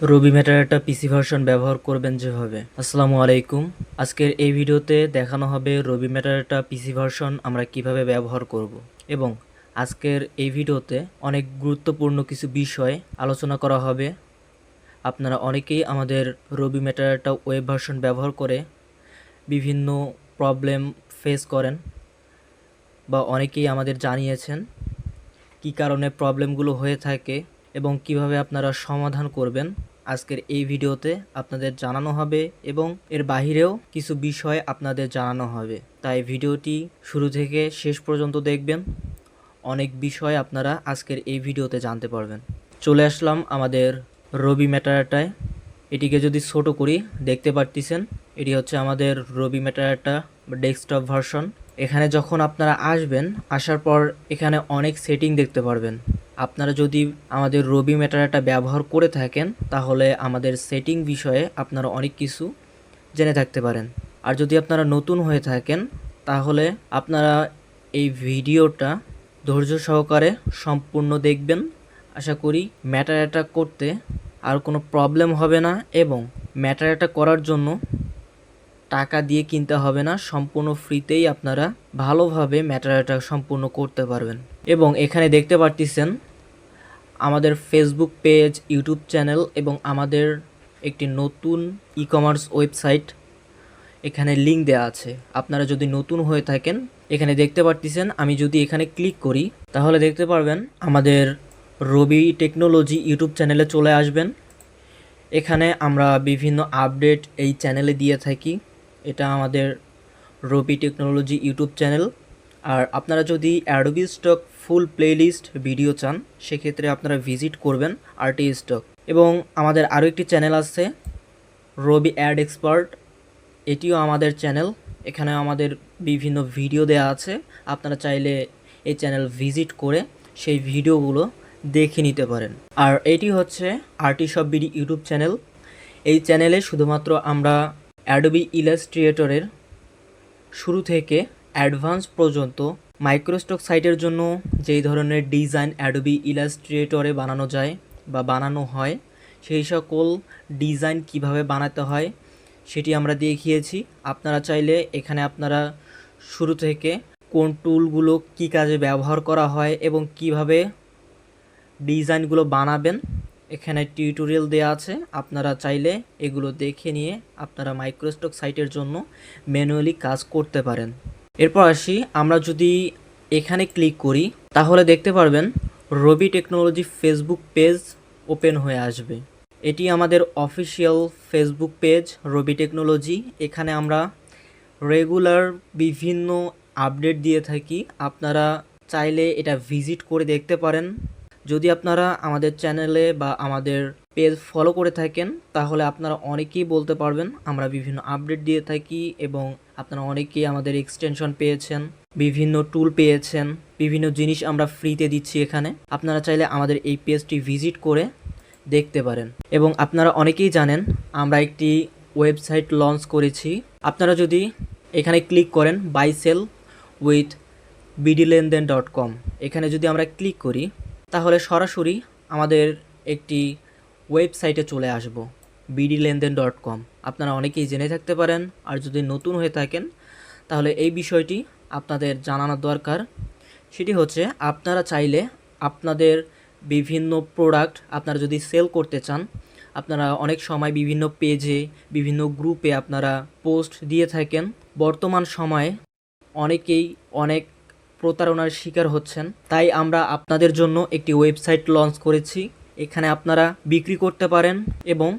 রবি metadata পিসি version ব্যবহার করবেন যেভাবে। আসসালামু আলাইকুম। আজকের এই ভিডিওতে দেখানো হবে রবি মেটাডাটা পিসি ভার্সন আমরা কিভাবে ব্যবহার করব এবং আজকের এই ভিডিওতে অনেক গুরুত্বপূর্ণ কিছু বিষয় আলোচনা করা হবে। আপনারা অনেকেই আমাদের রবি মেটাডাটা ওয়েব ভার্সন ব্যবহার করে বিভিন্ন প্রবলেম ফেস করেন বা অনেকেই আমাদের জানিয়েছেন কী কারণে প্রবলেমগুলো হয়ে থাকে এবং কিভাবে আপনারা সমাধান করবেন। আজকের এই ভিডিওতে আপনাদের জানানো হবে এবং এর বাহিরেও কিছু বিষয় আপনাদের জানানো হবে, তাই ভিডিওটি শুরু থেকে শেষ পর্যন্ত দেখবেন। অনেক বিষয় আপনারা আজকের এই ভিডিওতে জানতে পারবেন। চলে আসলাম আমাদের রবি মেটাডাটায়। এটিকে যদি ছোট করি দেখতে পারতেছেন এটি হচ্ছে আমাদের রবি মেটাডাটা ডেস্কটপ ভার্সন। এখানে যখন আপনারা আসবেন, আসার পর এখানে অনেক সেটিং দেখতে পারবেন। আপনারা যদি আমাদের রবি মেটাডাটা ব্যবহার করে থাকেন তাহলে আমাদের সেটিং বিষয়ে আপনারা অনেক কিছু জেনে থাকতে পারেন। আর যদি আপনারা নতুন হয়ে থাকেন তাহলে আপনারা এই ভিডিওটা ধৈর্য সহকারে সম্পূর্ণ দেখবেন। আশা করি মেটাডাটা করতে আর কোনো প্রবলেম হবে না এবং মেটাডাটা করার জন্য টাকা দিয়ে কিনতে হবে না, সম্পূর্ণ ফ্রিতেই আপনারা ভালোভাবে মেটাডাটা সম্পূর্ণ করতে পারবেন। এবং এখানে দেখতে পারতেছেন আমাদের ফেসবুক পেজ, ইউটিউব চ্যানেল এবং আমাদের একটি নতুন ই কমার্স ওয়েবসাইট এখানে লিঙ্ক দেওয়া আছে। আপনারা যদি নতুন হয়ে থাকেন এখানে দেখতে পারতেছেন, আমি যদি এখানে ক্লিক করি তাহলে দেখতে পারবেন আমাদের রবি টেকনোলজি ইউটিউব চ্যানেলে চলে আসবেন। এখানে আমরা বিভিন্ন আপডেট এই চ্যানেলে দিয়ে থাকি। এটা আমাদের রবি টেকনোলজি ইউটিউব চ্যানেল। আর আপনারা যদি অ্যাডোবি স্টক ফুল প্লেলিস্ট ভিডিও চান সেক্ষেত্রে আপনারা ভিজিট করবেন আরটি স্টক। এবং আমাদের আরও একটি চ্যানেল আছে রবি অ্যাড এক্সপার্ট, এটিও আমাদের চ্যানেল। এখানে আমাদের বিভিন্ন ভিডিও দেওয়া আছে, আপনারা চাইলে এই চ্যানেল ভিজিট করে সেই ভিডিওগুলো দেখে নিতে পারেন। আর এটি হচ্ছে RT shop BD YouTube channel. এই চ্যানেলে শুধুমাত্র আমরা অ্যাডোবি ইলাস্ট্রেটরের শুরু থেকে অ্যাডভান্স পর্যন্ত মাইক্রোস্টক সাইটের জন্য যেই ধরনের ডিজাইন অ্যাডোবি ইলাস্ট্রেটরে বানানো যায় বা বানানো হয় সেই সকল ডিজাইন কিভাবে বানাতে হয় সেটি আমরা দেখিয়েছি। আপনারা চাইলে এখানে আপনারা শুরু থেকে কোন টুলগুলো কী কাজে ব্যবহার করা হয় এবং কিভাবে ডিজাইনগুলো বানাবেন এখানে টিউটোরিয়াল দেওয়া আছে। আপনারা চাইলে এগুলো দেখে নিয়ে আপনারা মাইক্রোস্টক সাইটের জন্য ম্যানুয়ালি কাজ করতে পারেন। এরপর আসি, আমরা যদি এখানে ক্লিক করি তাহলে দেখতে পারবেন রবি টেকনোলজি ফেসবুক পেজ ওপেন হয়ে আসবে। এটি আমাদের অফিসিয়াল ফেসবুক পেজ রবি টেকনোলজি। এখানে আমরা রেগুলার বিভিন্ন আপডেট দিয়ে থাকি, আপনারা চাইলে এটা ভিজিট করে দেখতে পারেন। যদি আপনারা আমাদের চ্যানেলে বা আমাদের পেজ ফলো করে থাকেন তাহলে আপনারা অনেকেই বলতে পারবেন আমরা বিভিন্ন আপডেট দিয়ে থাকি এবং আপনারা অনেকেই আমাদের এক্সটেনশন পেয়েছেন, বিভিন্ন টুল পেয়েছেন, বিভিন্ন জিনিস আমরা ফ্রিতে দিচ্ছি এখানে। আপনারা চাইলে আমাদের এই পেজটি ভিজিট করে দেখতে পারেন। এবং আপনারা অনেকেই জানেন আমরা একটি ওয়েবসাইট লঞ্চ করেছি। আপনারা যদি এখানে ক্লিক করেন বাই সেল উইথ bdlenden.com, এখানে যদি আমরা ক্লিক করি তাহলে সরাসরি আমাদের একটি ওয়েবসাইটে চলে আসব bdlenden.com। আপনারা অনেকেই জেনে থাকতে পারেন, আর যদি নতুন হয়ে থাকেন তাহলে এই বিষয়টি আপনাদের জানানোর দরকার। সেটি হচ্ছে আপনারা চাইলে আপনাদের বিভিন্ন প্রোডাক্ট আপনারা যদি সেল করতে চান, আপনারা অনেক সময় বিভিন্ন পেজে বিভিন্ন গ্রুপে আপনারা পোস্ট দিয়ে থাকেন। বর্তমান সময়ে অনেকেই অনেক প্রতারণার শিকার হচ্ছেন, তাই আমরা আপনাদের জন্য একটি ওয়েবসাইট লঞ্চ করেছি। এখানে আপনারা বিক্রি করতে পারেন এবং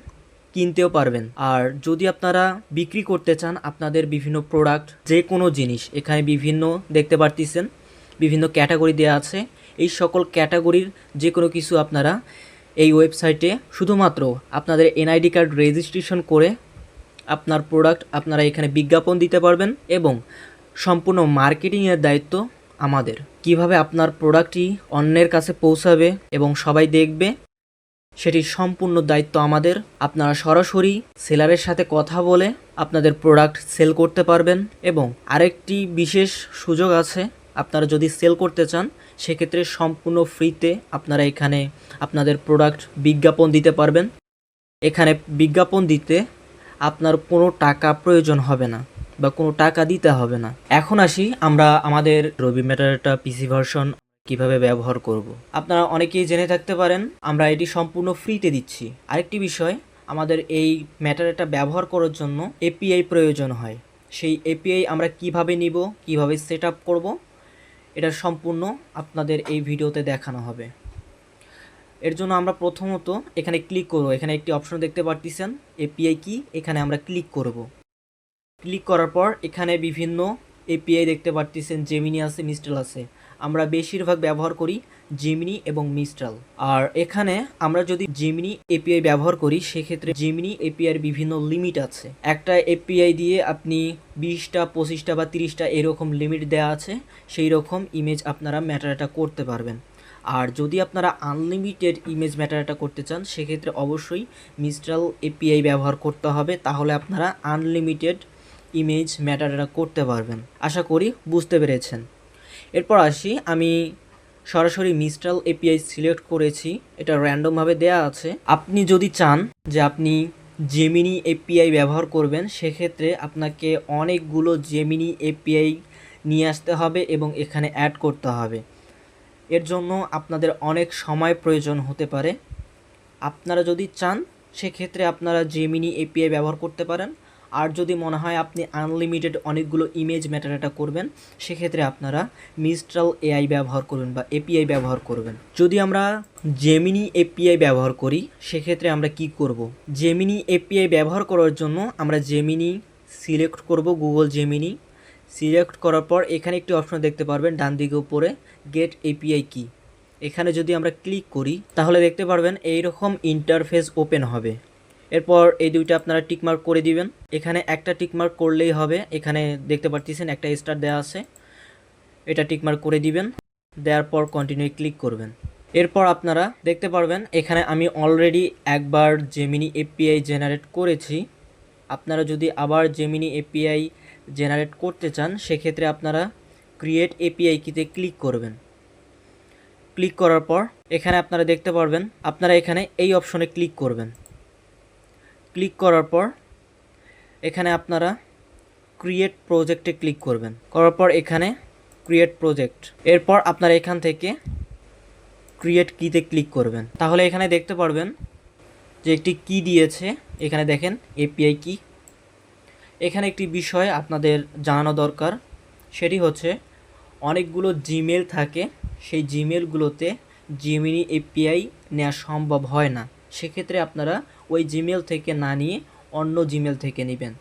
কিনতেও পারবেন। আর যদি আপনারা বিক্রি করতে চান আপনাদের বিভিন্ন প্রোডাক্ট, যে কোনো জিনিস, এখানে বিভিন্ন দেখতে পারতেছেন বিভিন্ন ক্যাটাগরি দেওয়া আছে। এই সকল ক্যাটাগরির যে কোনো কিছু আপনারা এই ওয়েবসাইটে শুধুমাত্র আপনাদের এনআইডি কার্ড রেজিস্ট্রেশন করে আপনার প্রোডাক্ট আপনারা এখানে বিজ্ঞাপন দিতে পারবেন এবং সম্পূর্ণ মার্কেটিংয়ের দায়িত্ব আমাদের। কিভাবে আপনার প্রোডাক্টটি অন্যের কাছে পৌঁছাবে এবং সবাই দেখবে সেটির সম্পূর্ণ দায়িত্ব আমাদের। আপনারা সরাসরি সেলারের সাথে কথা বলে আপনাদের প্রোডাক্ট সেল করতে পারবেন। এবং আরেকটি বিশেষ সুযোগ আছে, আপনারা যদি সেল করতে চান সেক্ষেত্রে সম্পূর্ণ ফ্রিতে আপনারা এখানে আপনাদের প্রোডাক্ট বিজ্ঞাপন দিতে পারবেন। এখানে বিজ্ঞাপন দিতে আপনার কোনো টাকা প্রয়োজন হবে না বা কোনো টাকা দিতে হবে না। এখন আসি আমরা আমাদের রবি মেটাডাটা পিসি ভার্সন কিভাবে ব্যবহার করব। আপনারা অনেকেই জেনে থাকতে পারেন আমরা এটি সম্পূর্ণ ফ্রিতে দিচ্ছি। আরেকটি বিষয়, আমাদের এই মেটাডাটা ব্যবহার করার জন্য এপিআই প্রয়োজন হয়। সেই এপিআই আমরা কিভাবে নিব, কিভাবে সেট আপ করবো, এটা সম্পূর্ণ আপনাদের এই ভিডিওতে দেখানো হবে। এর জন্য আমরা প্রথমত এখানে ক্লিক করব। এখানে একটি অপশন দেখতে পাচ্ছেন এপিআই কি, এখানে আমরা ক্লিক করব। ক্লিক করার পর এখানে বিভিন্ন এপিআই দেখতে পাচ্ছেন, জেমিনি আছে, মিস্ট্রাল আছে। আমরা বেশিরভাগ ব্যবহার করি জেমিনি এবং মিস্ট্রাল। আর এখানে আমরা যদি জেমিনি এপিআই ব্যবহার করি সেক্ষেত্রে জেমিনি এপিআই এর বিভিন্ন লিমিট আছে। একটা এপিআই দিয়ে আপনি 20টা 25টা বা 30টা এরকম লিমিট দেওয়া আছে, সেই রকম ইমেজ আপনারা ম্যাটারটা করতে পারবেন। আর যদি আপনারা আনলিমিটেড ইমেজ ম্যাটারটা করতে চান সেক্ষেত্রে অবশ্যই মিস্ট্রাল এপিআই ব্যবহার করতে হবে, তাহলে আপনারা আনলিমিটেড ইমেজ ম্যাটারটা করতে পারবেন। আশা করি বুঝতে পেরেছেন। এরপর আসি, আমি সরাসরি মিস্ট্রাল এপিআই সিলেক্ট করেছি, এটা র্যান্ডমভাবে দেয়া আছে। আপনি যদি চান যে আপনি জেমিনি এপিআই ব্যবহার করবেন সেক্ষেত্রে আপনাকে অনেকগুলো জেমিনি এপিআই নিয়ে আসতে হবে এবং এখানে অ্যাড করতে হবে। এর জন্য আপনাদের অনেক সময় প্রয়োজন হতে পারে। আপনারা যদি চান সেক্ষেত্রে আপনারা জেমিনি এপিআই ব্যবহার করতে পারেন। আর যদি মনে হয় আপনি আনলিমিটেড অনেকগুলো ইমেজ ম্যাটারটা করবেন সেক্ষেত্রে আপনারা মিস্ট্রাল এআই ব্যবহার করবেন বা এপিআই ব্যবহার করবেন। যদি আমরা জেমিনি এপিআই ব্যবহার করি সেক্ষেত্রে আমরা কি করব? জেমিনি এপিআই ব্যবহার করার জন্য আমরা জেমিনি সিলেক্ট করব, গুগল জেমিনি সিলেক্ট করার পর এখানে একটি অপশন দেখতে পারবেন ডান দিকে উপরে, গেট এপিআই কি। এখানে যদি আমরা ক্লিক করি তাহলে দেখতে পারবেন এইরকম ইন্টারফেস ওপেন হবে। এরপর এই দুইটা আপনারা টিকমার্ক করে দিবেন। এখানে একটা টিকমার্ক করলেই হবে। এখানে দেখতে পাচ্ছেন একটা স্টার দেওয়া আছে, এটা টিকমার্ক করে দিবেন। দেওয়ার পর কন্টিনিউ ক্লিক করবেন। এরপর আপনারা দেখতে পারবেন এখানে আমি অলরেডি একবার জেমিনি এপিআই জেনারেট করেছি। আপনারা যদি আবার জেমিনি এপিআই জেনারেট করতে চান সেক্ষেত্রে আপনারা ক্রিয়েট এপিআই কিতে ক্লিক করবেন। ক্লিক করার পর এখানে আপনারা দেখতে পারবেন, আপনারা এখানে এই অপশনে ক্লিক করবেন। ক্লিক করার পর এখানে আপনারা ক্রিয়েট প্রজেক্টে ক্লিক করবেন। করার পর এখানে ক্রিয়েট প্রজেক্ট, এরপর আপনারা এখান থেকে ক্রিয়েট কিতে ক্লিক করবেন। তাহলে এখানে দেখতে পারবেন যে একটি কি দিয়েছে, এখানে দেখেন এপিআই কি। এখানে একটি বিষয় আপনাদের জানানো দরকার, সেটি হচ্ছে অনেকগুলো জিমেল থাকে, সেই জিমেলগুলোতে জেমিনি এপিআই নেওয়া সম্ভব হয় না। সেক্ষেত্রে আপনারা ওই জিমেল থেকে না নিয়ে অন্য জিমেল থেকে নেবেন।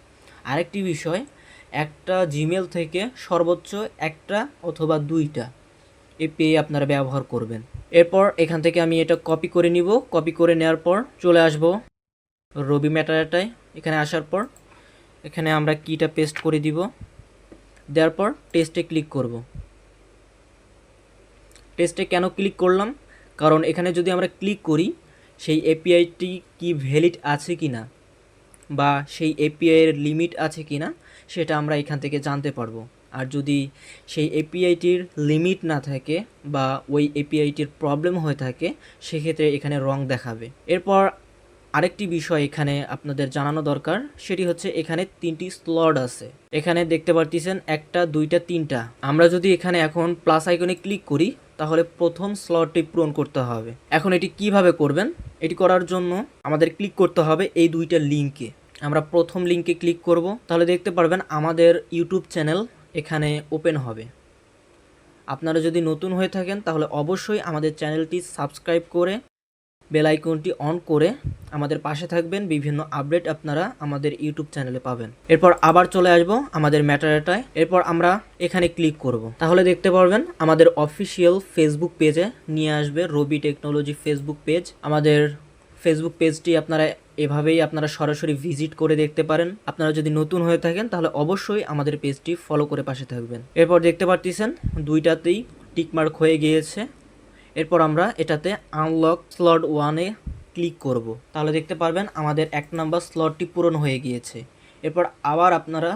আরেকটি বিষয়, একটা জিমেল থেকে সর্বোচ্চ একটা অথবা দুইটা এপিআই আপনারা ব্যবহার করবেন। এরপর এখান থেকে আমি এটা কপি করে নিব। কপি করে নেওয়ার পর চলে আসব রবি মেটাডাটায়। এখানে আসার পর এখানে আমরা কিটা পেস্ট করে দিব। দেওয়ার পর টেস্টে ক্লিক করব। টেস্টে কেন ক্লিক করলাম? কারণ এখানে যদি আমরা ক্লিক করি সেই এপিআইটি কি ভ্যালিড আছে কি না বা সেই এপিআইয়ের লিমিট আছে কি না সেটা আমরা এখান থেকে জানতে পারবো। আর যদি সেই এপিআইটির লিমিট না থাকে বা ওই এপিআইটির প্রবলেম হয়ে থাকে সেক্ষেত্রে এখানে রং দেখাবে। এরপর আরেকটি বিষয় এখানে আপনাদের জানানো দরকার, সেটি হচ্ছে এখানে 3টি স্লট আছে। এখানে দেখতে পাচ্ছেন 1টা 2টা 3টা। আমরা যদি এখানে এখন প্লাস আইকনে ক্লিক করি তাহলে প্রথম স্লটটি পূরণ করতে হবে। এখন এটি কিভাবে করবেন? এটি করার জন্য আমাদের ক্লিক করতে হবে এই দুইটা লিঙ্কে। আমরা প্রথম লিঙ্কে ক্লিক করব, তাহলে দেখতে পারবেন আমাদের ইউটিউব চ্যানেল এখানে ওপেন হবে। আপনারা যদি নতুন হয়ে থাকেন তাহলে অবশ্যই আমাদের চ্যানেলটি সাবস্ক্রাইব করে বেল আইকনটি অন করে আমাদের পাশে থাকবেন। বিভিন্ন আপডেট আপনারা আমাদের ইউটিউব চ্যানেলে পাবেন। এরপর আবার চলে আসব আমাদের ম্যাটাডাটায়। এরপর আমরা এখানে ক্লিক করব, তাহলে দেখতে পারবেন আমাদের অফিসিয়াল ফেসবুক পেজে নিয়ে আসবে, রবি টেকনোলজি ফেসবুক পেজ। আমাদের ফেসবুক পেজটি আপনারা এভাবেই আপনারা সরাসরি ভিজিট করে দেখতে পারেন। আপনারা যদি নতুন হয়ে থাকেন তাহলে অবশ্যই আমাদের পেজটি ফলো করে পাশে থাকবেন। এরপর দেখতে পাচ্ছেন দুইটাতেই টিকমার্ক হয়ে গিয়েছে। এরপর আমরা এটাতে আনলক স্লট 1-এ ক্লিক করব, তাহলে দেখতে পারবেন আমাদের 1 নাম্বার স্লটটি পূরণ হয়ে গিয়েছে। এরপর আবার আপনারা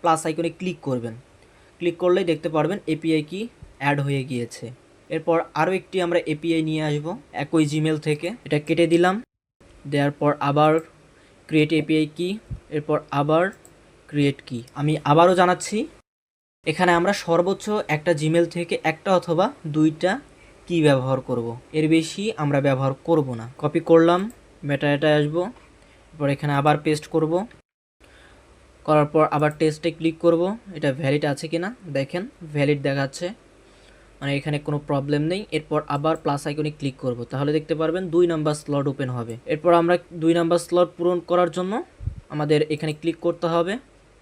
প্লাস আইকনে ক্লিক করবেন। ক্লিক করলেই দেখতে পারবেন এপিআই কি অ্যাড হয়ে গিয়েছে। এরপর আরও একটি আমরা এপিআই নিয়ে আসব একই জিমেল থেকে, এটা কেটে দিলাম। দেওয়ার পর আবার ক্রিয়েট এপিআই কি, এরপর আবার ক্রিয়েট কি। আমি আবারও জানাচ্ছি, এখানে আমরা সর্বোচ্চ একটা জিমেল থেকে একটা অথবা দুইটা কি ব্যবহার করব, এর বেশি আমরা ব্যবহার করব না। কপি করলাম, মেটাডাটায় আসবো, এরপর এখানে আবার পেস্ট করব, করার পর আবার টেস্টে ক্লিক করব, এটা ভ্যালিড আছে কিনা দেখেন, ভ্যালিড দেখাচ্ছে, মানে এখানে কোনো প্রবলেম নেই। এরপর আবার প্লাস আইকনে ক্লিক করব, তাহলে দেখতে পারবেন 2 নাম্বার স্লট ওপেন হবে। এরপর আমরা 2 নাম্বার স্লট পূরণ করার জন্য আমাদের এখানে ক্লিক করতে হবে,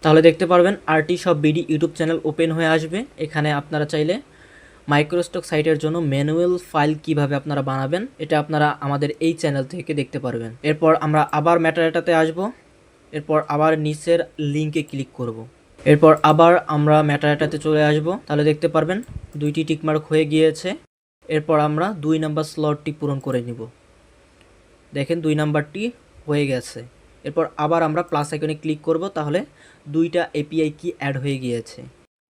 তাহলে দেখতে পারবেন RT shop BD YouTube channel open হয়ে আসবে। এখানে আপনারা চাইলে মাইক্রোস্টক সাইটের জন্য ম্যানুয়াল ফাইল কিভাবে আপনারা বানাবেন এটা আপনারা আমাদের এই চ্যানেল থেকে দেখতে পারবেন। এরপর আমরা আবার মেটাডাটাতে আসব, এরপর আবার নিচের লিঙ্কে ক্লিক করব, এরপর আবার আমরা মেটাডাটাতে চলে আসব, তাহলে দেখতে পারবেন 2টি টিকমার্ক হয়ে গিয়েছে। এরপর আমরা 2 নাম্বার স্লটটি পূরণ করে নিব, দেখেন 2 নাম্বারটি হয়ে গেছে। এরপর আবার আমরা প্লাস আইকনে ক্লিক করব, তাহলে 2টা এপিআই কি অ্যাড হয়ে গিয়েছে।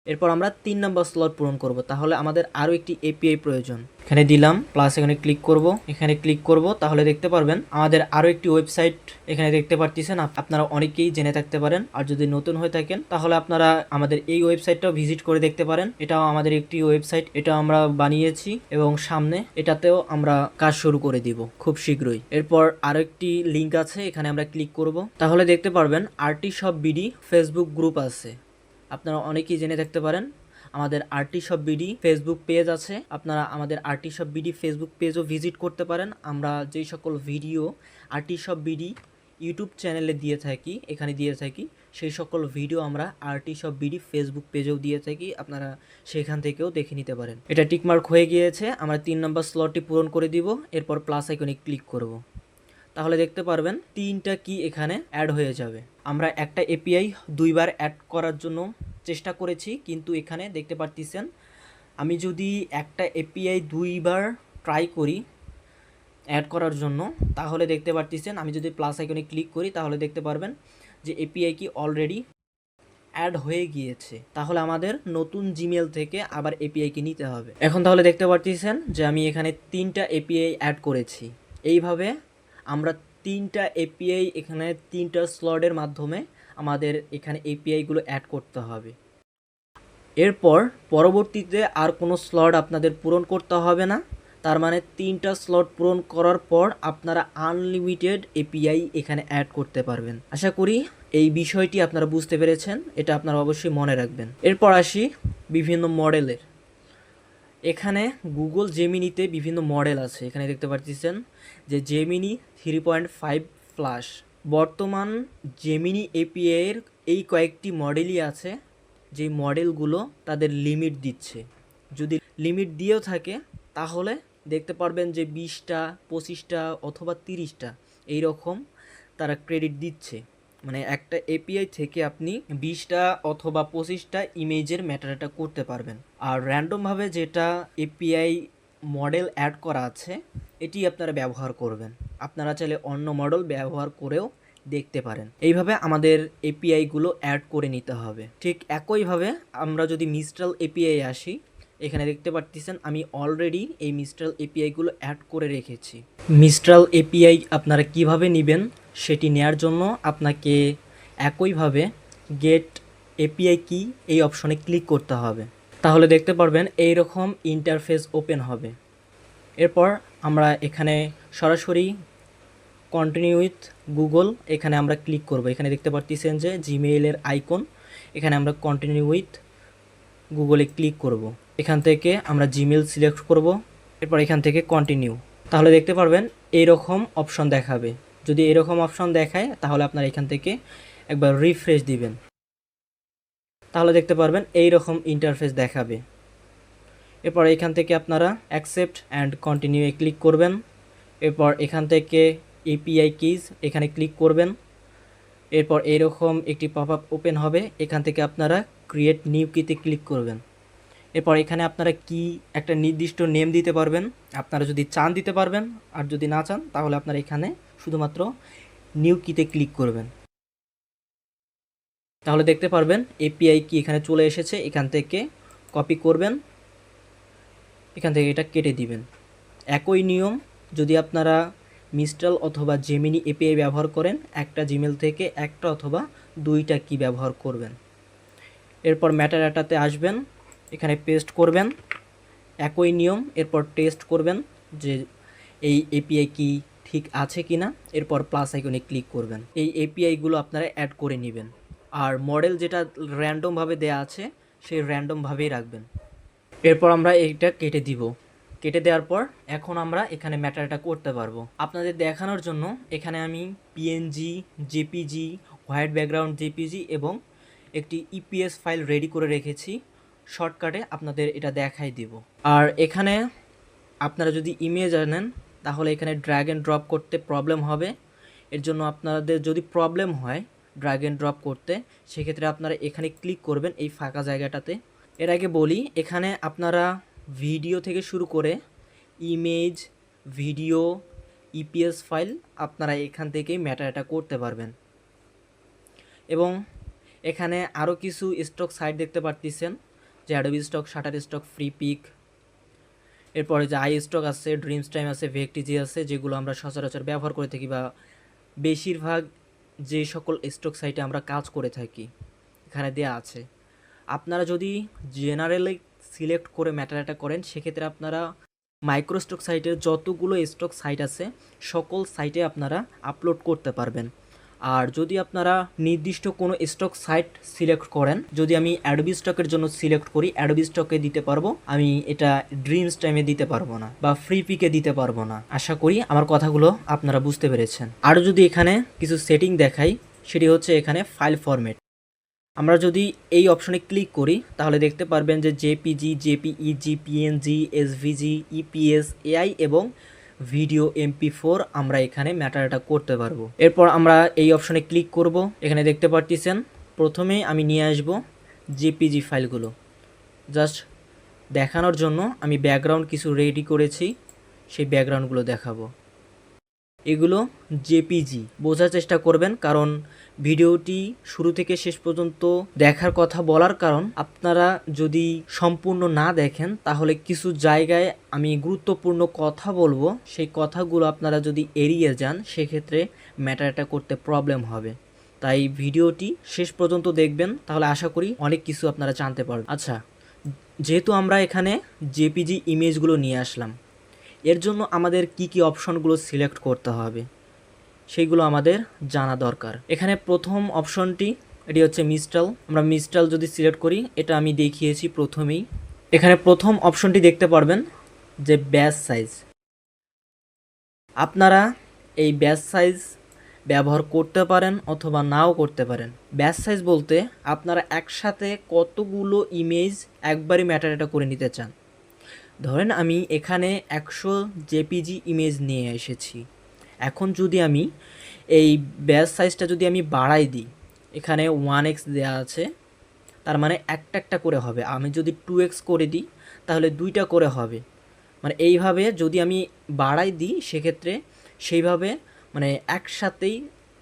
এরপর আমরা 3 নাম্বার স্লট পূরণ করব, তাহলে আমাদের আরও একটি এপিআই প্রয়োজন। এখানে দিলাম, প্লাস এখানে ক্লিক করব, এখানে ক্লিক করব, তাহলে দেখতে পারবেন আমাদের আরও একটি ওয়েবসাইট এখানে দেখতে পারতেছেন। আপনারা অনেকেই জেনে থাকতে পারেন, আর যদি নতুন হয়ে থাকেন তাহলে আপনারা আমাদের এই ওয়েবসাইটটাও ভিজিট করে দেখতে পারেন। এটাও আমাদের একটি ওয়েবসাইট, এটা আমরা বানিয়েছি এবং সামনে এটাতেও আমরা কাজ শুরু করে দিব খুব শীঘ্রই। এরপর আরও একটি লিঙ্ক আছে, এখানে আমরা ক্লিক করব, তাহলে দেখতে পারবেন RT shop BD Facebook group আছে। আপনারা অনেকেই জেনে থাকতে পারেন আমাদের RT shop BD Facebook page আছে, আপনারা আমাদের আরটি শপ বিডি ফেসবুক পেজও ভিজিট করতে পারেন। আমরা যেই সকল video RT shop BD YouTube চ্যানেলে দিয়ে থাকি, এখানে দিয়ে থাকি, সেই সকল ভিডিও আমরা আরটি শপ বিডি ফেসবুক পেজেও দিয়ে থাকি, আপনারা সেখান থেকেও দেখে নিতে পারেন। এটা টিকমার্ক হয়ে গিয়েছে, আমরা 3 নম্বর স্লটটি পূরণ করে দিব, এরপর প্লাস আইকনে ক্লিক করব, তাহলে দেখতে পারবেন 3টা কি এখানে অ্যাড হয়ে যাবে। আমরা একটা এপিআই 2বার অ্যাড করার জন্য চেষ্টা করেছি, কিন্তু এখানে দেখতে পারতেছেন আমি যদি একটা এপিআই 2বার ট্রাই করি অ্যাড করার জন্য, তাহলে দেখতে পারতেছেন আমি যদি প্লাস আইকনে ক্লিক করি তাহলে দেখতে পারবেন যে এপিআই কি অলরেডি অ্যাড হয়ে গিয়েছে। তাহলে আমাদের নতুন জিমেল থেকে আবার এপিআই কি নিতে হবে। এখন তাহলে দেখতে পারতেছেন যে আমি এখানে 3টা এপিআই অ্যাড করেছি। এইভাবে আমরা 3টা এপিআই এখানে 3টা স্লটের মাধ্যমে আমাদের এখানে এপিআইগুলো অ্যাড করতে হবে। এরপর পরবর্তীতে আর কোনো স্লট আপনাদের পূরণ করতে হবে না, তার মানে 3টা স্লট পূরণ করার পর আপনারা আনলিমিটেড এপিআই এখানে অ্যাড করতে পারবেন। আশা করি এই বিষয়টি আপনারা বুঝতে পেরেছেন, এটা আপনারা অবশ্যই মনে রাখবেন। এরপর আসি বিভিন্ন মডেলের। এখানে গুগল জেমিনিতে বিভিন্ন মডেল আছে, এখানে দেখতে পাচ্ছেন যে জেমিনি 3.5 ফ্ল্যাশ। বর্তমান জেমিনি এপিআইয়ের এই কয়েকটি মডেলই আছে, যে মডেলগুলো তাদের লিমিট দিচ্ছে। যদি লিমিট দিয়েও থাকে তাহলে দেখতে পারবেন যে 20টা 25টা অথবা 30টা এই রকম তারা ক্রেডিট দিচ্ছে, মানে একটা এপিআই থেকে আপনি 20টা অথবা 25টা ইমেজের মেটাডাটা করতে পারবেন। আর র্যান্ডমভাবে যেটা এপিআই মডেল অ্যাড করা আছে এটি আপনারা ব্যবহার করবেন। আপনারা চাইলে অন্য মডেল ব্যবহার করেও দেখতে পারেন। এইভাবে আমাদের এপিআইগুলো অ্যাড করে নিতে হবে। ঠিক একইভাবে আমরা যদি মিস্ট্রাল এপিআই আসি, এখানে দেখতে পাচ্ছেন আমি অলরেডি এই মিস্ট্রাল এপিআইগুলো অ্যাড করে রেখেছি। মিস্ট্রাল এপিআই আপনারা কিভাবে নেবেন সেটি নেয়ার জন্য আপনাকে একইভাবে গেট এপিআই কি এই অপশনে ক্লিক করতে হবে, তাহলে দেখতে পারবেন এই রকম ইন্টারফেস ওপেন হবে। এরপর আমরা এখানে সরাসরি কন্টিনিউ উইথ গুগল এখানে আমরা ক্লিক করব। এখানে দেখতে পাচ্ছেন যে জিমেইলের আইকন, এখানে আমরা কন্টিনিউ উইথ গুগলে ক্লিক করব। এখান থেকে আমরা জিমেইল সিলেক্ট করব, এরপর এখান থেকে কন্টিনিউ, তাহলে দেখতে পারবেন এইরকম অপশন দেখাবে। যদি এরকম অপশন দেখায় তাহলে আপনারা এখান থেকে একবার রিফ্রেশ দিবেন, তাহলে দেখতে পারবেন এই রকম ইন্টারফেস দেখাবে। এরপর এখান থেকে আপনারা accept and continue A click করবেন। এরপর এখান থেকে এপিআই কিজ এখানে ক্লিক করবেন। এরপর এরকম একটি পপআপ ওপেন হবে, এখান থেকে আপনারা ক্রিয়েট নিউ কিতে ক্লিক করবেন। এরপর এখানে আপনারা কি একটা নির্দিষ্ট নেম দিতে পারবেন, আপনারা যদি চান দিতে পারবেন, আর যদি না চান তাহলে আপনারা এখানে শুধুমাত্র নিউ কিতে ক্লিক করবেন। তাহলে দেখতে পারবেন এপিআই কি এখানে চলে এসেছে, এখান থেকে কপি করবেন, এখান থেকে এটা কেটে দিবেন। একই নিয়ম যদি আপনারা মিস্ট্রাল অথবা জেমিনি এপিআই ব্যবহার করেন, একটা জিমেল থেকে একটা অথবা দুইটা কি ব্যবহার করবেন। এরপর ম্যাটাডাটাতে আসবেন, এখানে পেস্ট করবেন একই নিয়ম। এরপর টেস্ট করবেন যে এই এপিআই কি ঠিক আছে কি না। এরপর প্লাস আইকনে ক্লিক করবেন। এই এপিআইগুলো আপনারা অ্যাড করে নেবেন। আর মডেল যেটা র্যান্ডমভাবে দেয়া আছে সেই র্যান্ডমভাবেই রাখবেন। এরপর আমরা এইটা কেটে দিব। কেটে দেওয়ার পর এখন আমরা এখানে ম্যাটারটা করতে পারবো। আপনাদের দেখানোর জন্য এখানে আমি PNG, JPG, white background JPG এবং একটি ইপিএস ফাইল রেডি করে রেখেছি। শর্টকাটে আপনাদের এটা দেখাই দিব। আর এখানে আপনারা যদি ইমেজ আনেন তাহলে এখানে ড্র্যাগ অ্যান্ড ড্রপ করতে প্রবলেম হবে। এর জন্য আপনাদের যদি প্রবলেম হয় ড্র্যাগ অ্যান্ড ড্রপ করতে, সেক্ষেত্রে আপনারা এখানে ক্লিক করবেন এই ফাঁকা জায়গাটাতে। এর আগে বলি, এখানে আপনারা ভিডিও থেকে শুরু করে ইমেজ, ভিডিও, ইপিএস ফাইল আপনারা এখান থেকেই ম্যাটারটা করতে পারবেন। এবং এখানে আরও কিছু স্টক সাইট দেখতে পারতেছেন, যে Adobe Stock, Shutterstock, Freepik, এরপরে যে আই স্টক আছে, ড্রিমস টাইম আছে, ভেকটিজি আছে, যেগুলো আমরা সচরাচর ব্যবহার করে থাকি বা বেশিরভাগ যে সকল স্টক সাইটে আমরা কাজ করে থাকি এখানে দেয়া আছে। আপনারা যদি জেনারেলি সিলেক্ট করে ম্যাটারটা করেন, সেক্ষেত্রে আপনারা মাইক্রোস্টক সাইটের যতগুলো স্টক সাইট আছে সকল সাইটে আপনারা আপলোড করতে পারবেন। আর যদি আপনারা নির্দিষ্ট কোনো স্টক সাইট সিলেক্ট করেন, যদি আমি অ্যাডোবি স্টকের জন্য সিলেক্ট করি, অ্যাডোবি স্টকে দিতে পারবো, আমি এটা ড্রিমস টাইমে দিতে পারবো না বা ফ্রি পিকে দিতে পারবো না। আশা করি আমার কথাগুলো আপনারা বুঝতে পেরেছেন। আরও যদি এখানে কিছু সেটিং দেখাই, সেটি হচ্ছে এখানে ফাইল ফরম্যাট। আমরা যদি এই অপশনে ক্লিক করি তাহলে দেখতে পারবেন যে JPG, JPEG, PNG, SVG, EPS, AI এবং ভিডিও MP4 আমরা এখানে ম্যাটারটা করতে পারবো। এরপর আমরা এই অপশনে ক্লিক করব। এখানে দেখতে পারতেছেন প্রথমে আমি নিয়ে আসব জেপিজি ফাইলগুলো। জাস্ট দেখানোর জন্য আমি ব্যাকগ্রাউন্ড কিছু রেডি করেছি, সেই ব্যাকগ্রাউন্ডগুলো দেখাবো। এগুলো জেপিজি, বোঝার চেষ্টা করবেন, কারণ ভিডিওটি শুরু থেকে শেষ পর্যন্ত দেখার কথা বলার কারণ আপনারা যদি সম্পূর্ণ না দেখেন তাহলে কিছু জায়গায় আমি গুরুত্বপূর্ণ কথা বলবো, সেই কথাগুলো আপনারা যদি এড়িয়ে যান সেক্ষেত্রে ম্যাটারটা করতে প্রবলেম হবে। তাই ভিডিওটি শেষ পর্যন্ত দেখবেন, তাহলে আশা করি অনেক কিছু আপনারা জানতে পারবেন। আচ্ছা, যেহেতু আমরা এখানে জেপিজি ইমেজগুলো নিয়ে আসলাম, এর জন্য আমাদের কি কি অপশনগুলো সিলেক্ট করতে হবে সেইগুলো আমাদের জানা দরকার। এখানে প্রথম অপশনটি, এটি হচ্ছে মিস্ট্রাল। আমরা মিস্ট্রাল যদি সিলেক্ট করি, এটা আমি দেখিয়েছি প্রথমেই। এখানে প্রথম অপশনটি দেখতে পারবেন যে ব্যাচ সাইজ। আপনারা এই ব্যাচ সাইজ ব্যবহার করতে পারেন অথবা নাও করতে পারেন। ব্যাচ সাইজ বলতে আপনারা একসাথে কতগুলো ইমেজ একবারই ম্যাটারটা করে নিতে চান। ধরেন আমি এখানে 100 জেপিজি ইমেজ নিয়ে এসেছি। এখন যদি আমি এই ব্যাচ সাইজটা যদি আমি বাড়াই দিই, এখানে 1x দেওয়া আছে, তার মানে একটা একটা করে হবে। আমি যদি 2x করে দিই তাহলে দুইটা করে হবে। মানে এইভাবে যদি আমি বাড়াই দিই সেক্ষেত্রে সেইভাবে মানে একসাথেই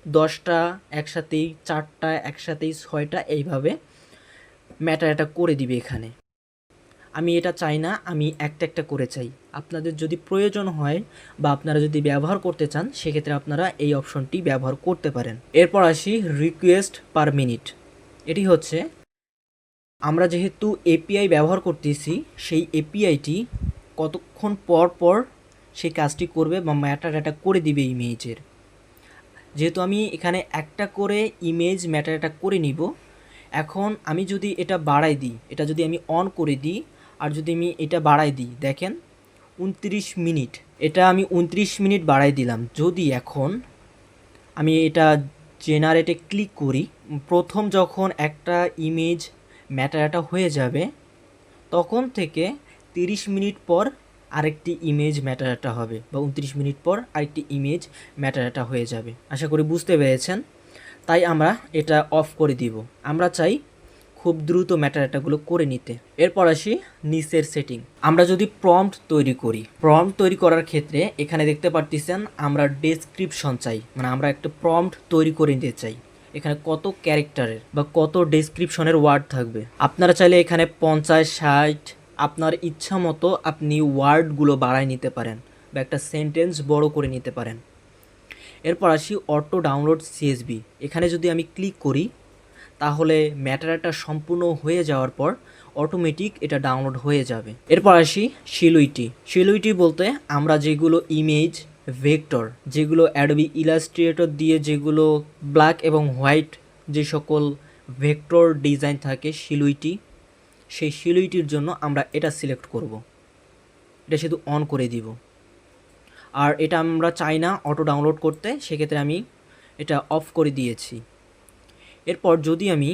10টা, একসাথেই 4টা, একসাথেই 6টা, এইভাবে ম্যাটারটা করে দিবে এখানে। আমি এটা চাই না, আমি একটা একটা করে চাই। আপনাদের যদি প্রয়োজন হয় বা আপনারা যদি ব্যবহার করতে চান সেক্ষেত্রে আপনারা এই অপশনটি ব্যবহার করতে পারেন। এরপর আসি রিকোয়েস্ট পার মিনিট। এটি হচ্ছে আমরা যেহেতু এপিআই ব্যবহার করতেছি, সেই এপিআইটি কতক্ষণ পর পর সেই কাজটি করবে বা ম্যাটারটা করে দিবে ইমেজের। যেহেতু আমি এখানে একটা করে ইমেজ ম্যাটারটা করে নিব, এখন আমি যদি এটা বাড়াই দিই, এটা যদি আমি অন করে দিই আর যদি আমি এটা বাড়াই দিই, দেখেন 29 মিনিট, এটা আমি 29 মিনিট বাড়াই দিলাম। যদি এখন আমি এটা জেনারেটে ক্লিক করি, প্রথম যখন একটা ইমেজ ম্যাটারটা হয়ে যাবে তখন থেকে 30 মিনিট পর আরেকটি ইমেজ ম্যাটারটা হবে বা 29 মিনিট পর আরেকটি ইমেজ ম্যাটারটা হয়ে যাবে। আশা করি বুঝতে পেরেছেন। তাই আমরা এটা অফ করে দিব। আমরা চাই খুব দ্রুত ম্যাটারটাগুলো করে নিতে। এরপর আসি নিচের সেটিং। আমরা যদি প্রম্পট তৈরি করি, প্রম্পট তৈরি করার ক্ষেত্রে এখানে দেখতে পারতেছেন আমরা ডেসক্রিপশন চাই, মানে আমরা একটা প্রম্পট তৈরি করে নিতে চাই। এখানে কত ক্যারেক্টারের বা কত ডেসক্রিপশনের ওয়ার্ড থাকবে। আপনারা চাইলে এখানে 50, 60 আপনার ইচ্ছা মতো আপনি ওয়ার্ডগুলো বাড়ায় নিতে পারেন বা একটা সেন্টেন্স বড় করে নিতে পারেন। এরপর আসি অটো ডাউনলোড সিএসভি। এখানে যদি আমি ক্লিক করি তাহলে ম্যাটারাটা সম্পূর্ণ হয়ে যাওয়ার পর অটোমেটিক এটা ডাউনলোড হয়ে যাবে। এরপর আসি শিলুইটি বলতে আমরা যেগুলো ইমেজ ভেক্টর, যেগুলো অ্যাডোবি ইলাস্ট্রেটর দিয়ে যেগুলো ব্ল্যাক এবং হোয়াইট যে সকল ভেক্টর ডিজাইন থাকে সেই শিলুইটির জন্য আমরা এটা সিলেক্ট করব। এটা শুধু অন করে দিব। আর এটা আমরা চাই না অটো ডাউনলোড করতে, সেক্ষেত্রে আমি এটা অফ করে দিয়েছি। এরপর যদি আমি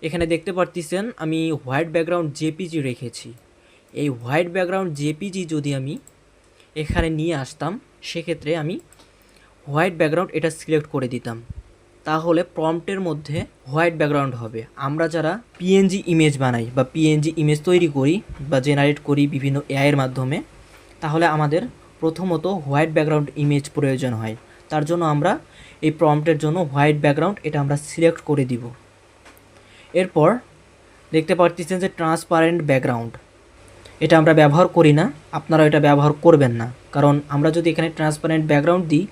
এখানে দেখতে পারতেছেন আমি হোয়াইট ব্যাকগ্রাউন্ড জেপিজি রেখেছি। এই হোয়াইট ব্যাকগ্রাউন্ড জেপিজি যদি আমি এখানে নিয়ে আসতাম, সেক্ষেত্রে আমি হোয়াইট ব্যাকগ্রাউন্ড এটা সিলেক্ট করে দিতাম, তাহলে প্রম্পটের মধ্যে হোয়াইট ব্যাকগ্রাউন্ড হবে। আমরা যারা পিএনজি ইমেজ বানাই বা পিএনজি ইমেজ তৈরি করি বা জেনারেট করি বিভিন্ন এআইয়ের মাধ্যমে, তাহলে আমাদের প্রথমত হোয়াইট ব্যাকগ্রাউন্ড ইমেজ প্রয়োজন হয়। তার জন্য আমরা এই প্রম্পটের জন্য হোয়াইট ব্যাকগ্রাউন্ড এটা আমরা সিলেক্ট করে দিব। এরপর দেখতে পাচ্ছেন যে ট্রান্সপারেন্ট ব্যাকগ্রাউন্ড, এটা আমরা ব্যবহার করি না, আপনারা এটা ব্যবহার করবেন না। কারণ আমরা যদি এখানে ট্রান্সপারেন্ট ব্যাকগ্রাউন্ড দিই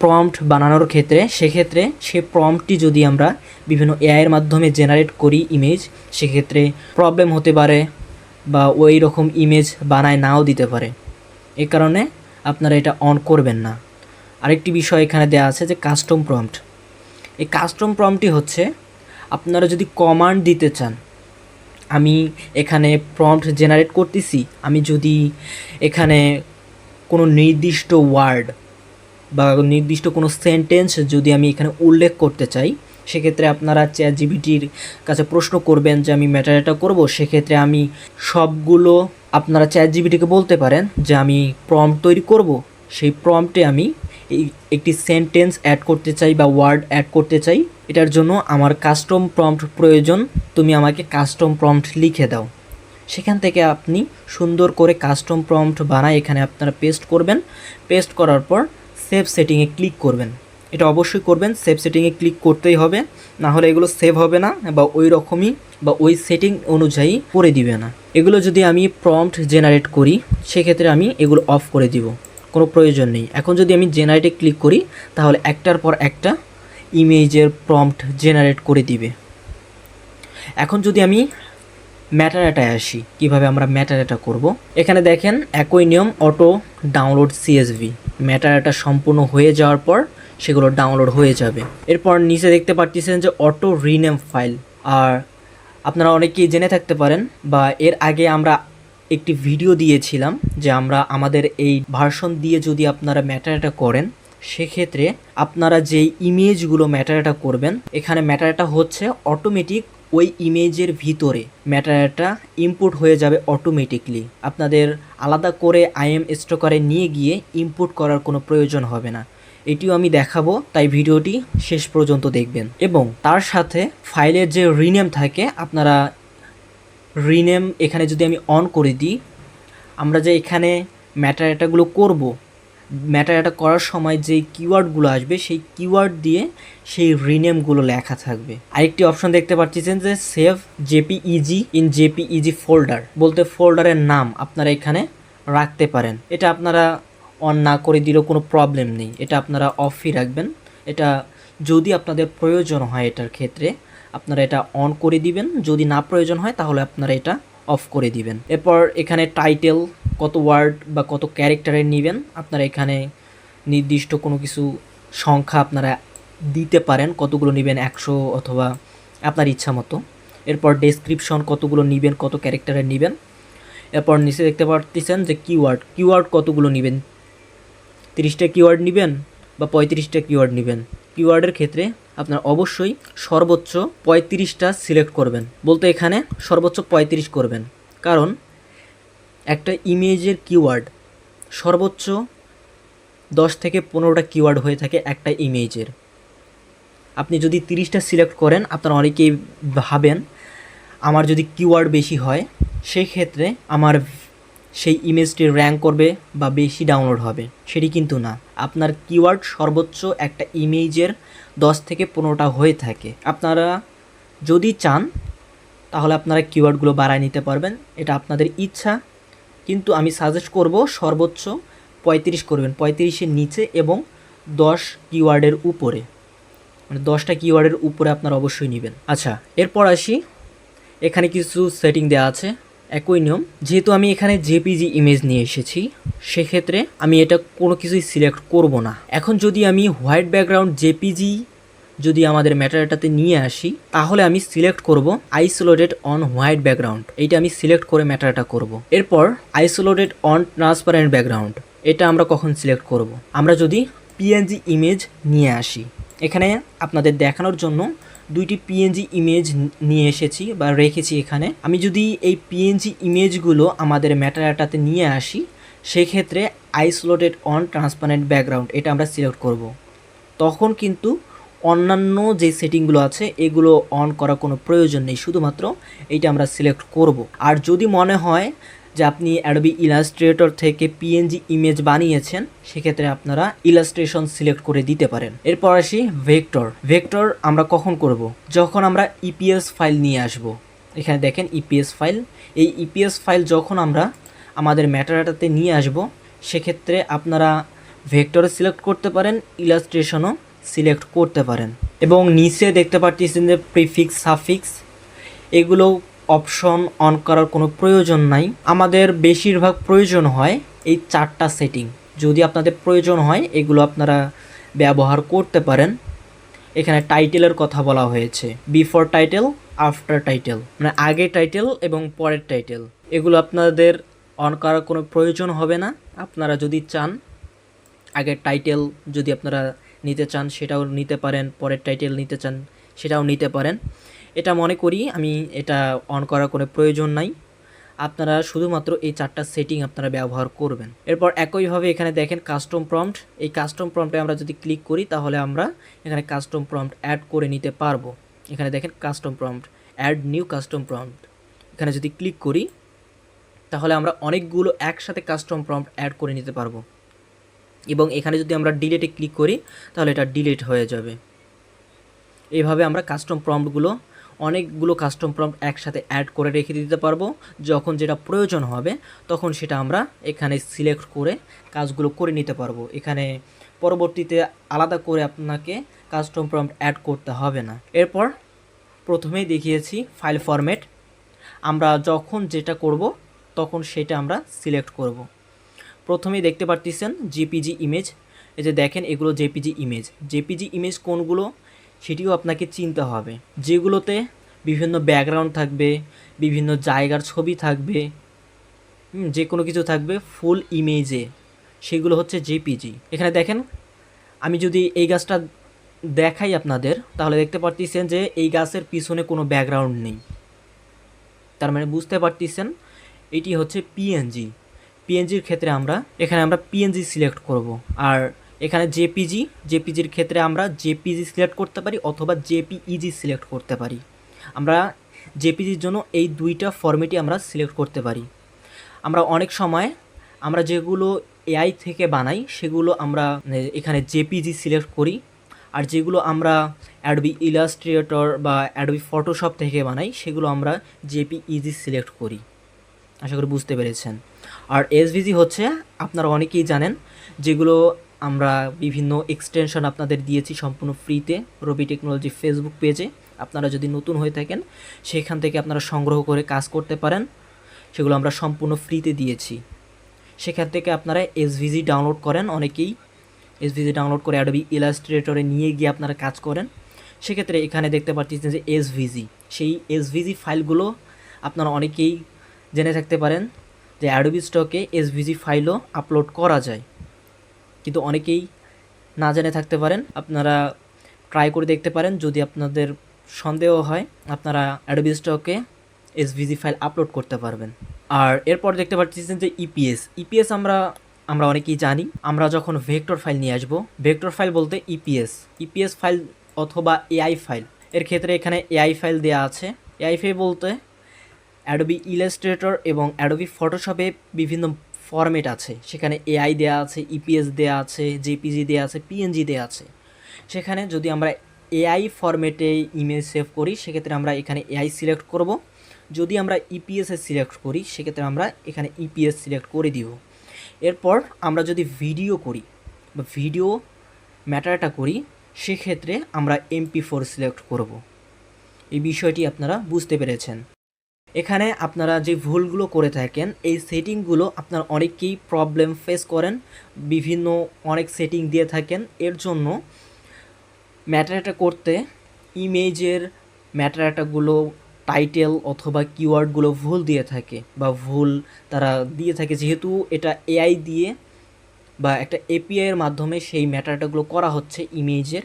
প্রম্পট বানানোর ক্ষেত্রে, সেক্ষেত্রে সে প্রম্পটটি যদি আমরা বিভিন্ন এআইয়ের মাধ্যমে জেনারেট করি ইমেজ, সেক্ষেত্রে প্রবলেম হতে পারে বা ওই রকম ইমেজ বানায় নাও দিতে পারে। এই কারণে আপনারা এটা অন করবেন না। আরেকটি বিষয় এখানে দেওয়া আছে যে কাস্টম প্রম্পট। এই কাস্টম প্রম্পটটি হচ্ছে আপনারা যদি কমান্ড দিতে চান, আমি এখানে প্রম্পট জেনারেট করতেছি, আমি যদি এখানে কোনো নির্দিষ্ট ওয়ার্ড বা নির্দিষ্ট কোনো সেন্টেন্স যদি আমি এখানে উল্লেখ করতে চাই, সেক্ষেত্রে আপনারা চ্যাট জিপিটির কাছে প্রশ্ন করবেন যে আমি ম্যাটারটা করব। সেক্ষেত্রে আমি সবগুলো আপনারা চ্যাট জিপিটিকে বলতে পারেন যে আমি প্রম্পট তৈরি করব, সেই প্রম্পটে আমি একটি সেন্টেন্স অ্যাড করতে চাই বা ওয়ার্ড অ্যাড করতে চাই, এটার জন্য আমার কাস্টম প্রম্পট প্রয়োজন, তুমি আমাকে কাস্টম প্রম্পট লিখে দাও। সেখান থেকে আপনি সুন্দর করে কাস্টম প্রম্পট বানায় এখানে আপনারা পেস্ট করবেন। পেস্ট করার পর সেভ সেটিংয়ে ক্লিক করবেন। এটা অবশ্যই করবেন, সেভ সেটিংয়ে ক্লিক করতেই হবে, না হলে এগুলো সেভ হবে না বা ওই রকমই বা ওই সেটিং অনুযায়ী করে দিবে না। এগুলো যদি আমি প্রম্পট জেনারেট করি, সেক্ষেত্রে আমি এগুলো অফ করে দিব, কোনো প্রয়োজন নেই। এখন যদি আমি জেনারেটে ক্লিক করি, তাহলে একটার পর একটা ইমেজের প্রম্পট জেনারেট করে দিবে। এখন যদি আমি ম্যাটারাটায় আসি, কিভাবে আমরা ম্যাটারাটা করব। এখানে দেখেন একই নিয়ম, অটো ডাউনলোড সিএসভি। ম্যাটারাটা সম্পূর্ণ হয়ে যাওয়ার পর সেগুলো ডাউনলোড হয়ে যাবে। এরপর নিচে দেখতে পাচ্ছেন যে অটো রিনেম ফাইল। আর আপনারা অনেকেই জেনে থাকতে পারেন বা এর আগে আমরা একটি ভিডিও দিয়েছিলাম যে আমরা আমাদের এই ভার্সন দিয়ে যদি আপনারা ম্যাটারাটা করেন, সেক্ষেত্রে আপনারা যেই ইমেজগুলো ম্যাটারাটা করবেন, এখানে ম্যাটারাটা হচ্ছে অটোমেটিক ওই ইমেজের ভিতরে ম্যাটারাটা ইনপুট হয়ে যাবে অটোমেটিকলি। আপনাদের আলাদা করে আইএম স্টকারে নিয়ে গিয়ে ইনপুট করার কোনো প্রয়োজন হবে না। এটিও আমি দেখাবো, তাই ভিডিওটি শেষ পর্যন্ত দেখবেন। এবং তার সাথে ফাইলের যে রিনেম থাকে, আপনারা রিনেম এখানে যদি আমি অন করে দিই, আমরা যে এখানে ম্যাটারাটাগুলো করব, ম্যাটারাটা করার সময় যে কিওয়ার্ডগুলো আসবে, সেই কিওয়ার্ড দিয়ে সেই রিনেমগুলো লেখা থাকবে। আরেকটি অপশন দেখতে পাচ্ছেন যে save JPEG in JPEG folder, বলতে ফোল্ডারের নাম আপনারা এখানে রাখতে পারেন। এটা আপনারা অন না করে দিলেও কোনো প্রবলেম নেই, এটা আপনারা অফই রাখবেন। এটা যদি আপনাদের প্রয়োজন হয় এটার ক্ষেত্রে আপনারা এটা অন করে দিবেন, যদি না প্রয়োজন হয় তাহলে আপনারা এটা অফ করে দিবেন। এরপর এখানে টাইটেল কত ওয়ার্ড বা কত ক্যারেক্টারের নেবেন, আপনারা এখানে নির্দিষ্ট কোনো কিছু সংখ্যা আপনারা দিতে পারেন, কতগুলো নেবেন, 100 অথবা আপনার ইচ্ছা মতো। এরপর ডেসক্রিপশন কতগুলো নেবেন, কত ক্যারেক্টারের নেবেন। এরপর নিচে দেখতে পাচ্ছেন যে কিওয়ার্ড কতগুলো নেবেন, 30টা কিওয়ার্ড নেবেন বা 35টা কিওয়ার্ড নেবেন। কিওয়ার্ডের ক্ষেত্রে আপনার অবশ্যই সর্বোচ্চ 35টা সিলেক্ট করবেন, বলতে এখানে সর্বোচ্চ 35 করবেন, কারণ একটা ইমেজের কিওয়ার্ড সর্বোচ্চ 10 থেকে 15টা কিওয়ার্ড হয়ে থাকে একটা ইমেজের। আপনি যদি 30টা সিলেক্ট করেন, আপনারা অনেকেই ভাবেন আমার যদি কিওয়ার্ড বেশি হয় সেই ক্ষেত্রে আমার সেই ইমেজটি র্যাঙ্ক করবে বা বেশি ডাউনলোড হবে, সেটি কিন্তু না। আপনার কিওয়ার্ড সর্বোচ্চ একটা ইমেজের 10 থেকে 15টা হয়ে থাকে। আপনারা যদি চান তাহলে আপনারা কিওয়ার্ডগুলো বাড়ায় নিতে পারবেন, এটা আপনাদের ইচ্ছা, কিন্তু আমি সাজেস্ট করব সর্বোচ্চ 35 করবেন, 35-এর নিচে এবং 10 কিওয়ার্ডের উপরে, মানে 10টা কিওয়ার্ডের উপরে আপনারা অবশ্যই নেবেন। আচ্ছা, এরপর আসি, এখানে কিছু সেটিং দেওয়া আছে। একই নিয়ম, যেহেতু আমি এখানে জেপিজি ইমেজ নিয়ে এসেছি, সেক্ষেত্রে আমি এটা কোনো কিছুই সিলেক্ট করব না। এখন যদি আমি হোয়াইট ব্যাকগ্রাউন্ড জেপিজি যদি আমাদের ম্যাটারটাতে নিয়ে আসি, তাহলে আমি সিলেক্ট করব আইসোলেটেড অন হোয়াইট ব্যাকগ্রাউন্ড, এইটা আমি সিলেক্ট করে ম্যাটারটা করব। এরপর আইসোলেটেড অন ট্রান্সপারেন্ট ব্যাকগ্রাউন্ড, এটা আমরা কখন সিলেক্ট করব? আমরা যদি পিএনজি ইমেজ নিয়ে আসি, এখানে আপনাদের দেখানোর জন্য দুইটি পিএনজি ইমেজ নিয়ে এসেছি বা রেখেছি এখানে। আমি যদি এই পিএনজি ইমেজগুলো আমাদের ম্যাটারটাতে নিয়ে আসি, সেক্ষেত্রে আইসোলেটেড অন ট্রান্সপারেন্ট ব্যাকগ্রাউন্ড এটা আমরা সিলেক্ট করব। তখন কিন্তু অন্যান্য যে সেটিংগুলো আছে এগুলো অন করার কোনো প্রয়োজন নেই, শুধুমাত্র এইটা আমরা সিলেক্ট করব। আর যদি মনে হয় যে আপনি অ্যাডোবি ইলাস্ট্রেটর থেকে পিএনজি ইমেজ বানিয়েছেন, সেক্ষেত্রে আপনারা ইলাস্ট্রেশন সিলেক্ট করে দিতে পারেন। এরপর আসি ভেক্টর। ভেক্টর আমরা কখন করব? যখন আমরা ইপিএস ফাইল নিয়ে আসব। এখানে দেখেন ইপিএস ফাইল, এই ইপিএস ফাইল যখন আমরা আমাদের ম্যাটারটাতে নিয়ে আসব, সেক্ষেত্রে আপনারা ভেক্টরে সিলেক্ট করতে পারেন, ইলাস্ট্রেশনও সিলেক্ট করতে পারেন। এবং নিচে দেখতে পাচ্ছেন যে প্রিফিক্স, সাফিক্স, এগুলো অপশন অন করার কোনো প্রয়োজন নাই। আমাদের বেশিরভাগ প্রয়োজন হয় এই 4টা সেটিং। যদি আপনাদের প্রয়োজন হয় এগুলো আপনারা ব্যবহার করতে পারেন। এখানে টাইটেলের কথা বলা হয়েছে, বিফোর টাইটেল, আফটার টাইটেল, মানে আগে টাইটেল এবং পরের টাইটেল, এগুলো আপনাদের অন করার কোনো প্রয়োজন হবে না। আপনারা যদি চান আগের টাইটেল যদি আপনারা নিতে চান সেটাও নিতে পারেন, পরের টাইটেল নিতে চান সেটাও নিতে পারেন। এটা মনে করি আমি এটা অন করার কোনো প্রয়োজন নাই। আপনারা শুধুমাত্র এই 4টা সেটিং আপনারা ব্যবহার করবেন। এরপর একইভাবে এখানে দেখেন কাস্টম প্রম্পট, এই কাস্টম প্রম্পটে আমরা যদি ক্লিক করি তাহলে আমরা এখানে কাস্টম প্রম্পট অ্যাড করে নিতে পারবো। এখানে দেখেন custom prompt, add new custom prompt, এখানে যদি ক্লিক করি তাহলে আমরা অনেকগুলো একসাথে কাস্টম প্রম্পট অ্যাড করে নিতে পারবো। এবং এখানে যদি আমরা ডিলিটে ক্লিক করি তাহলে এটা ডিলিট হয়ে যাবে। এইভাবে আমরা কাস্টম প্রম্পটগুলো, অনেকগুলো কাস্টম প্রম্পট একসাথে অ্যাড করে রেখে দিতে পারবো। যখন যেটা প্রয়োজন হবে তখন সেটা আমরা এখানে সিলেক্ট করে কাজগুলো করে নিতে পারবো। এখানে পরবর্তীতে আলাদা করে আপনাকে কাস্টম প্রম্পট অ্যাড করতে হবে না। এরপর প্রথমেই দেখিয়েছি ফাইল ফরম্যাট, আমরা যখন যেটা করব তখন সেটা আমরা সিলেক্ট করব। প্রথমেই দেখতে পারতেছেন জেপিজি ইমেজ, এই যে দেখেন এগুলো জেপিজি ইমেজ। জেপিজি ইমেজ কোনগুলো সেটিও আপনাকে চিনতে হবে। যেগুলোতে বিভিন্ন ব্যাকগ্রাউন্ড থাকবে, বিভিন্ন জায়গার ছবি থাকবে, যে কোনো কিছু থাকবে ফুল ইমেজে, সেগুলো হচ্ছে জেপিজি। এখানে দেখেন আমি যদি এই গাছটা দেখাই আপনাদের, তাহলে দেখতে পারতেছেন যে এই গাছের পিছনে কোনো ব্যাকগ্রাউন্ড নেই। তার মানে বুঝতে পারতেছেন এটি হচ্ছে পিএনজি। পিএনজির ক্ষেত্রে এখানে আমরা পিএনজি সিলেক্ট করব। আর এখানে জেপিজির ক্ষেত্রে আমরা জেপিজি সিলেক্ট করতে পারি অথবা জেপিইজি সিলেক্ট করতে পারি। আমরা জেপিজির জন্য এই দুইটা ফরম্যাটই আমরা সিলেক্ট করতে পারি। আমরা অনেক সময় আমরা যেগুলো এআই থেকে বানাই সেগুলো আমরা এখানে জেপিজি সিলেক্ট করি, আর যেগুলো আমরা অ্যাডোবি ইলাস্ট্রেটর বা অ্যাডোবি ফটোশপ থেকে বানাই সেগুলো আমরা জেপিইজি সিলেক্ট করি। আশা করি বুঝতে পেরেছেন। আর এসভিজি হচ্ছে আপনারা অনেকেই জানেন, যেগুলো আমরা বিভিন্ন এক্সটেনশন আপনাদের দিয়েছি সম্পূর্ণ ফ্রিতে রবি টেকনোলজি ফেসবুক পেজে। আপনারা যদি নতুন হয়ে থাকেন সেখান থেকে আপনারা সংগ্রহ করে কাজ করতে পারেন, সেগুলো আমরা সম্পূর্ণ ফ্রিতে দিয়েছি। সেখান থেকে আপনারা এসভিজি ডাউনলোড করেন, অনেকেই এসভিজি ডাউনলোড করে অ্যাডোবি ইলাস্ট্রেটরে নিয়ে গিয়ে আপনারা কাজ করেন। সেক্ষেত্রে এখানে দেখতে পাচ্ছেন যে এসভিজি, সেই এসভিজি ফাইলগুলো আপনারা অনেকেই জেনে থাকতে পারেন যে অ্যাডোবি স্টকে এসভিজি ফাইলও আপলোড করা যায়, কিন্তু অনেকেই না জেনে থাকতে পারেন। আপনারা ট্রাই করে দেখতে পারেন, যদি আপনাদের সন্দেহ হয় আপনারা অ্যাডোবি স্টকে এসভিজি ফাইল আপলোড করতে পারবেন। আর এরপর দেখতে পাচ্ছেন যে ইপিএস আমরা অনেকেই জানি। আমরা যখন ভেক্টর ফাইল নিয়ে আসবো, ভেক্টর ফাইল বলতে ইপিএস ফাইল অথবা এআই ফাইল, এর ক্ষেত্রে এখানে এআই ফাইল দেওয়া আছে। এআই ফাইল বলতে অ্যাডোবি ইলাস্ট্রেটর এবং অ্যাডোবি ফটোশপে বিভিন্ন ফরম্যাট আছে, সেখানে এআই দেওয়া আছে, ইপিএস দেওয়া আছে, জেপিজি দেওয়া আছে, পিএনজি দেওয়া আছে। সেখানে যদি আমরা এআই ফরম্যাটে ইমেজ সেভ করি সেক্ষেত্রে আমরা এখানে এআই সিলেক্ট করব। যদি আমরা ইপিএসে সিলেক্ট করি সেক্ষেত্রে আমরা এখানে ইপিএস সিলেক্ট করে দিব। এরপর আমরা যদি ভিডিও করি বা ভিডিও ম্যাটারটা করি সেক্ষেত্রে আমরা MP4 সিলেক্ট করব। এই বিষয়টি আপনারা বুঝতে পেরেছেন। এখানে আপনারা যে ভুলগুলো করে থাকেন এই সেটিংগুলো আপনার অনেকেই প্রবলেম ফেস করেন, বিভিন্ন অনেক সেটিং দিয়ে থাকেন। এর জন্য ম্যাটারটা করতে ইমেজের ম্যাটারটাগুলো টাইটেল অথবা কিওয়ার্ডগুলো ভুল দিয়ে থাকে বা ভুল তারা দিয়ে থাকে, যেহেতু এটা AI দিয়ে বা একটা API এর মাধ্যমে সেই ম্যাটারটাগুলো করা হচ্ছে ইমেজের,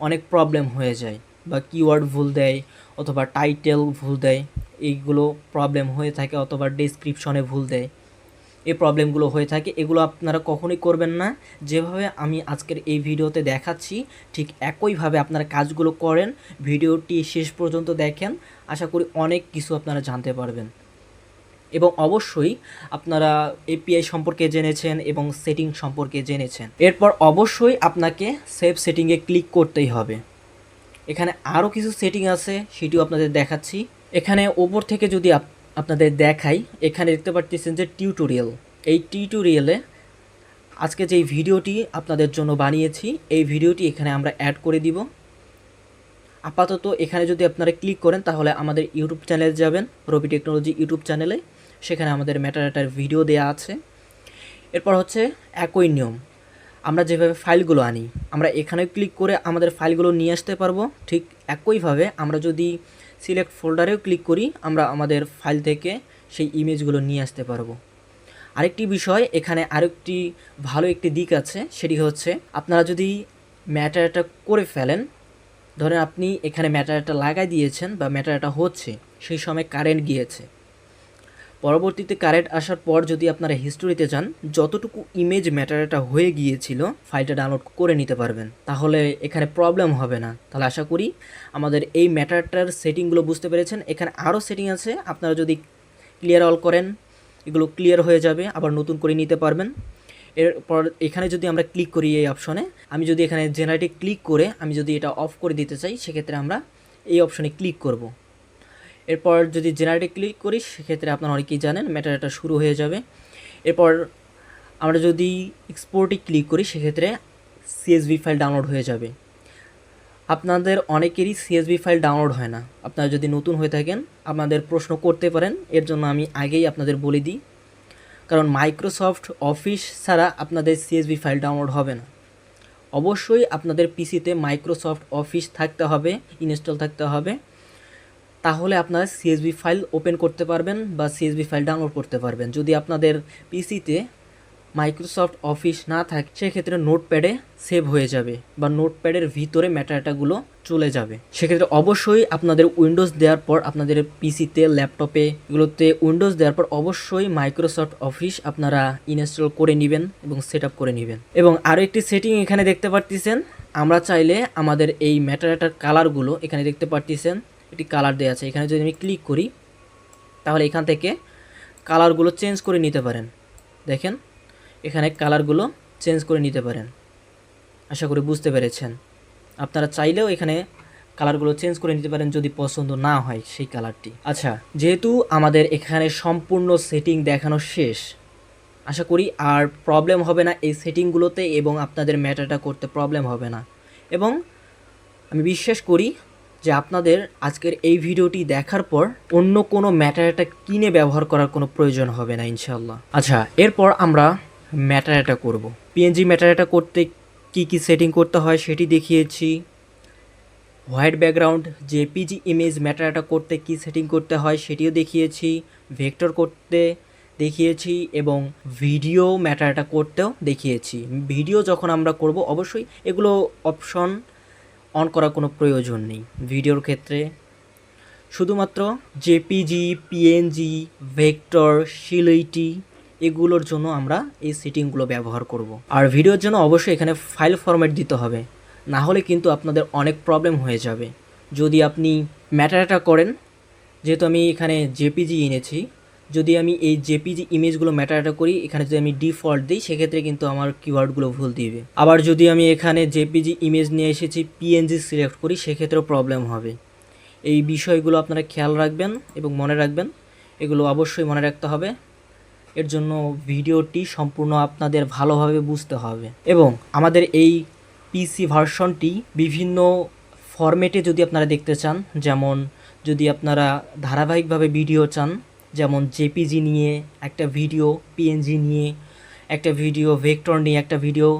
অনেক প্রবলেম হয়ে যায় বা কিওয়ার্ড ভুল দেয় অথবা টাইটেল ভুল দেয়, এইগুলো প্রবলেম হয়ে থাকে, অথবা ডেসক্রিপশনে ভুল দেয়, এই প্রবলেমগুলো হয়ে থাকে। এগুলো আপনারা কখনোই করবেন না। যেভাবে আমি আজকের এই ভিডিওতে দেখাচ্ছি ঠিক একইভাবে আপনারা কাজগুলো করেন, ভিডিওটি শেষ পর্যন্ত দেখেন, আশা করি অনেক কিছু আপনারা জানতে পারবেন। এবং অবশ্যই আপনারা API সম্পর্কে জেনেছেন এবং সেটিং সম্পর্কে জেনেছেন। এরপর অবশ্যই আপনাকে সেভ সেটিংয়ে ক্লিক করতেই হবে। এখানে আরও কিছু সেটিং আছে, সেটিও আপনাদের দেখাচ্ছি। এখানে ওপর থেকে যদি আপনাদের দেখাই, এখানে দেখতে পাচ্ছেন যে টিউটোরিয়াল। এই টিউটোরিয়ালে আজকে যেই ভিডিওটি আপনাদের জন্য বানিয়েছি এই ভিডিওটি এখানে আমরা অ্যাড করে দিব। আপাতত এখানে যদি আপনারা ক্লিক করেন তাহলে আমাদের ইউটিউব চ্যানেলে যাবেন, রবি টেকনোলজি ইউটিউব চ্যানেলে, সেখানে আমাদের ম্যাটারটার ভিডিও দেওয়া আছে। এরপর হচ্ছে একই নিয়ম, আমরা যেভাবে ফাইলগুলো আনি আমরা এখানে ক্লিক করে আমাদের ফাইলগুলো নিয়ে আসতে পারবো। ঠিক একইভাবে আমরা যদি সিলেক্ট ফোল্ডারেও ক্লিক করি আমরা আমাদের ফাইল থেকে সেই ইমেজগুলো নিয়ে আসতে পারবো। আরেকটি বিষয়, এখানে আরেকটি ভালো একটি দিক আছে, সেটি হচ্ছে আপনারা যদি ম্যাটারটা করে ফেলেন, ধরেন আপনি এখানে ম্যাটারটা লাগাই দিয়েছেন বা ম্যাটারটা হচ্ছে, সেই সময় কারেন্ট গিয়েছে, পরবর্তীতে কারেন্ট আসার পর যদি আপনারা হিস্টোরিতে যান, যতটুকু ইমেজ ম্যাটারটা হয়ে গিয়েছিল ফাইলটা ডাউনলোড করে নিতে পারবেন, তাহলে এখানে প্রবলেম হবে না। তাহলে আশা করি আমাদের এই ম্যাটারটার সেটিংগুলো বুঝতে পেরেছেন। এখানে আরও সেটিং আছে, আপনারা যদি ক্লিয়ার অল করেন এগুলো ক্লিয়ার হয়ে যাবে, আবার নতুন করে নিতে পারবেন। এরপর এখানে যদি আমরা ক্লিক করি এই অপশনে, আমি যদি এখানে জেনারেটে ক্লিক করে আমি যদি এটা অফ করে দিতে চাই, সেক্ষেত্রে আমরা এই অপশনে ক্লিক করব। এরপর যদি জেনারেটে ক্লিক করি সেক্ষেত্রে আপনারা অনেকেই জানেন ম্যাটারটা শুরু হয়ে যাবে। এরপর আমরা যদি এক্সপোর্টে ক্লিক করি সেক্ষেত্রে CSV ফাইল ডাউনলোড হয়ে যাবে। আপনাদের অনেকেরই CSV ফাইল ডাউনলোড হয় না। আপনারা যদি নতুন হয়ে থাকেন আপনাদের প্রশ্ন করতে পারেন, এর জন্য আমি আগেই আপনাদের বলে দিই, কারণ মাইক্রোসফট অফিস ছাড়া আপনাদের CSV ফাইল ডাউনলোড হবে না। অবশ্যই আপনাদের পিসিতে মাইক্রোসফট অফিস থাকতে হবে, ইনস্টল থাকতে হবে, তাহলে আপনারা CSV ফাইল ওপেন করতে পারবেন বা CSV ফাইল ডাউনলোড করতে পারবেন। যদি আপনাদের পিসিতে মাইক্রোসফট অফিস না থাকে সেক্ষেত্রে নোটপ্যাডে সেভ হয়ে যাবে বা নোটপ্যাডের ভিতরে ম্যাটারটাগুলো চলে যাবে। সেক্ষেত্রে অবশ্যই আপনাদের উইন্ডোজ দেওয়ার পর আপনাদের পিসিতে, ল্যাপটপে, এগুলোতে উইন্ডোজ দেওয়ার পর অবশ্যই মাইক্রোসফট অফিস আপনারা ইনস্টল করে নেবেন এবং সেট আপ করে নেবেন। এবং আরও একটি সেটিং এখানে দেখতে পারতেছেন, আমরা চাইলে আমাদের এই ম্যাটারটার কালারগুলো এখানে দেখতে পারতেছেন একটি কালার দেওয়া আছে, এখানে যদি আমি ক্লিক করি তাহলে এখান থেকে কালারগুলো চেঞ্জ করে নিতে পারেন। দেখেন এখানে কালারগুলো চেঞ্জ করে নিতে পারেন। আশা করি বুঝতে পেরেছেন। আপনারা চাইলেও এখানে কালারগুলো চেঞ্জ করে নিতে পারেন যদি পছন্দ না হয় সেই কালারটি। আচ্ছা, যেহেতু আমাদের এখানে সম্পূর্ণ সেটিং দেখানো শেষ, আশা করি আর প্রবলেম হবে না এই সেটিংগুলোতে এবং আপনাদের ম্যাটারটা করতে প্রবলেম হবে না। এবং আমি বিশ্বাস করি যে আপনাদের আজকের এই ভিডিওটি দেখার পর অন্য কোনো ম্যাটারটা কিনে ব্যবহার করার কোনো প্রয়োজন হবে না ইনশাল্লাহ। আচ্ছা, এরপর আমরা ম্যাটারটা করব। PNG ম্যাটারটা করতে কি কি সেটিং করতে হয় সেটি দেখিয়েছি। হোয়াইট ব্যাকগ্রাউন্ড JPG ইমেজ ম্যাটারটা করতে কি সেটিং করতে হয় সেটিও দেখিয়েছি। ভেক্টর করতে দেখিয়েছি এবং ভিডিও ম্যাটারটা করতেও দেখিয়েছি। ভিডিও যখন আমরা করব অবশ্যই এগুলো অপশন অন করার কোনো প্রয়োজন নেই। ভিডিওর ক্ষেত্রে শুধুমাত্র JPG, PNG, ভেক্টর, সিলুইটি এগুলোর জন্য আমরা এই সেটিংগুলো ব্যবহার করব। আর ভিডিওর জন্য অবশ্যই এখানে ফাইল ফরম্যাট দিতে হবে, না হলে কিন্তু আপনাদের অনেক প্রবলেম হয়ে যাবে। যদি আপনি ম্যাটারটা করেন, যেহেতু আমি এখানে JPG এনেছি, যদি আমি এই JPG ইমেজগুলো ম্যাটারটা করি, এখানে যদি আমি ডিফল্ট দিই সেক্ষেত্রে কিন্তু আমার কিওয়ার্ডগুলো ভুল দিবে। আবার যদি আমি এখানে JPG ইমেজ নিয়ে এসেছি PNG সিলেক্ট করি সেক্ষেত্রেও প্রবলেম হবে। এই বিষয়গুলো আপনারা খেয়াল রাখবেন এবং মনে রাখবেন, এগুলো অবশ্যই মনে রাখতে হবে। এর জন্য ভিডিওটি সম্পূর্ণ আপনাদের ভালোভাবে বুঝতে হবে এবং আমাদের এই পিসি ভার্সনটি বিভিন্ন ফরম্যাটে যদি আপনারা দেখতে চান, যেমন যদি আপনারা ধারাবাহিকভাবে ভিডিও চান, যেমন জেপিজি নিয়ে একটা ভিডিও, পিএনজি নিয়ে একটা ভিডিও, ভেক্টর নিয়ে একটা ভিডিও,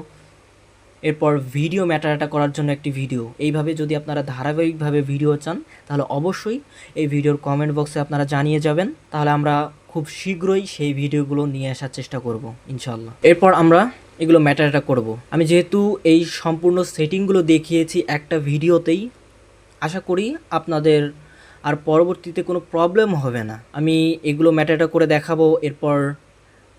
এরপর ভিডিও ম্যাটারাটা করার জন্য একটি ভিডিও, এইভাবে যদি আপনারা ধারাবাহিকভাবে ভিডিও চান তাহলে অবশ্যই এই ভিডিওর কমেন্ট বক্সে আপনারা জানিয়ে যাবেন, তাহলে আমরা খুব শীঘ্রই সেই ভিডিওগুলো নিয়ে আসার চেষ্টা করব ইনশাল্লাহ। এরপর আমরা এগুলো ম্যাটারটা করব। আমি যেহেতু এই সম্পূর্ণ সেটিংগুলো দেখিয়েছি একটা ভিডিওতেই, আশা করি আপনাদের আর পরবর্তীতে কোনো প্রবলেম হবে না। আমি এগুলো ম্যাটারটা করে দেখাবো, এরপর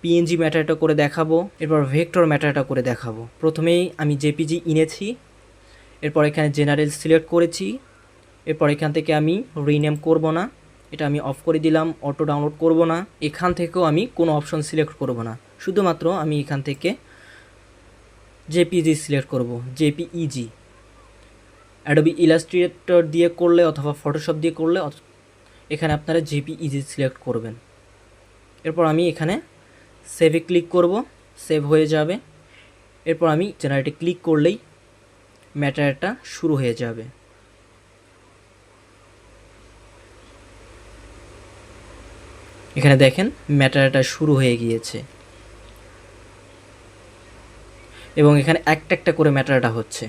পিএনজি ম্যাটারটা করে দেখাবো, এরপর ভেক্টর ম্যাটারটা করে দেখাবো। প্রথমেই আমি জেপিজি এনেছি, এরপর এখানে জেনারেল সিলেক্ট করেছি, এরপর এখান থেকে আমি রিনেম করব না, এটা আমি অফ করে দিলাম। অটো ডাউনলোড করব না, এখান থেকেও আমি কোনো অপশন সিলেক্ট করব না, শুধুমাত্র আমি এখান থেকে জেপিজি সিলেক্ট করব, জেপিইজি। অ্যাডোবি ইলাস্ট্রেটর দিয়ে করলে অথবা ফটোশপ দিয়ে করলে এখানে আপনারা জেপিইজি সিলেক্ট করবেন। এরপর আমি এখানে সেভে ক্লিক করব, সেভ হয়ে যাবে। এরপর আমি জেনারেটে ক্লিক করলেই ম্যাটারটা শুরু হয়ে যাবে। এখানে দেখেন ম্যাটারটা শুরু হয়ে গিয়েছে এবং এখানে একটা একটা করে ম্যাটারটা হচ্ছে।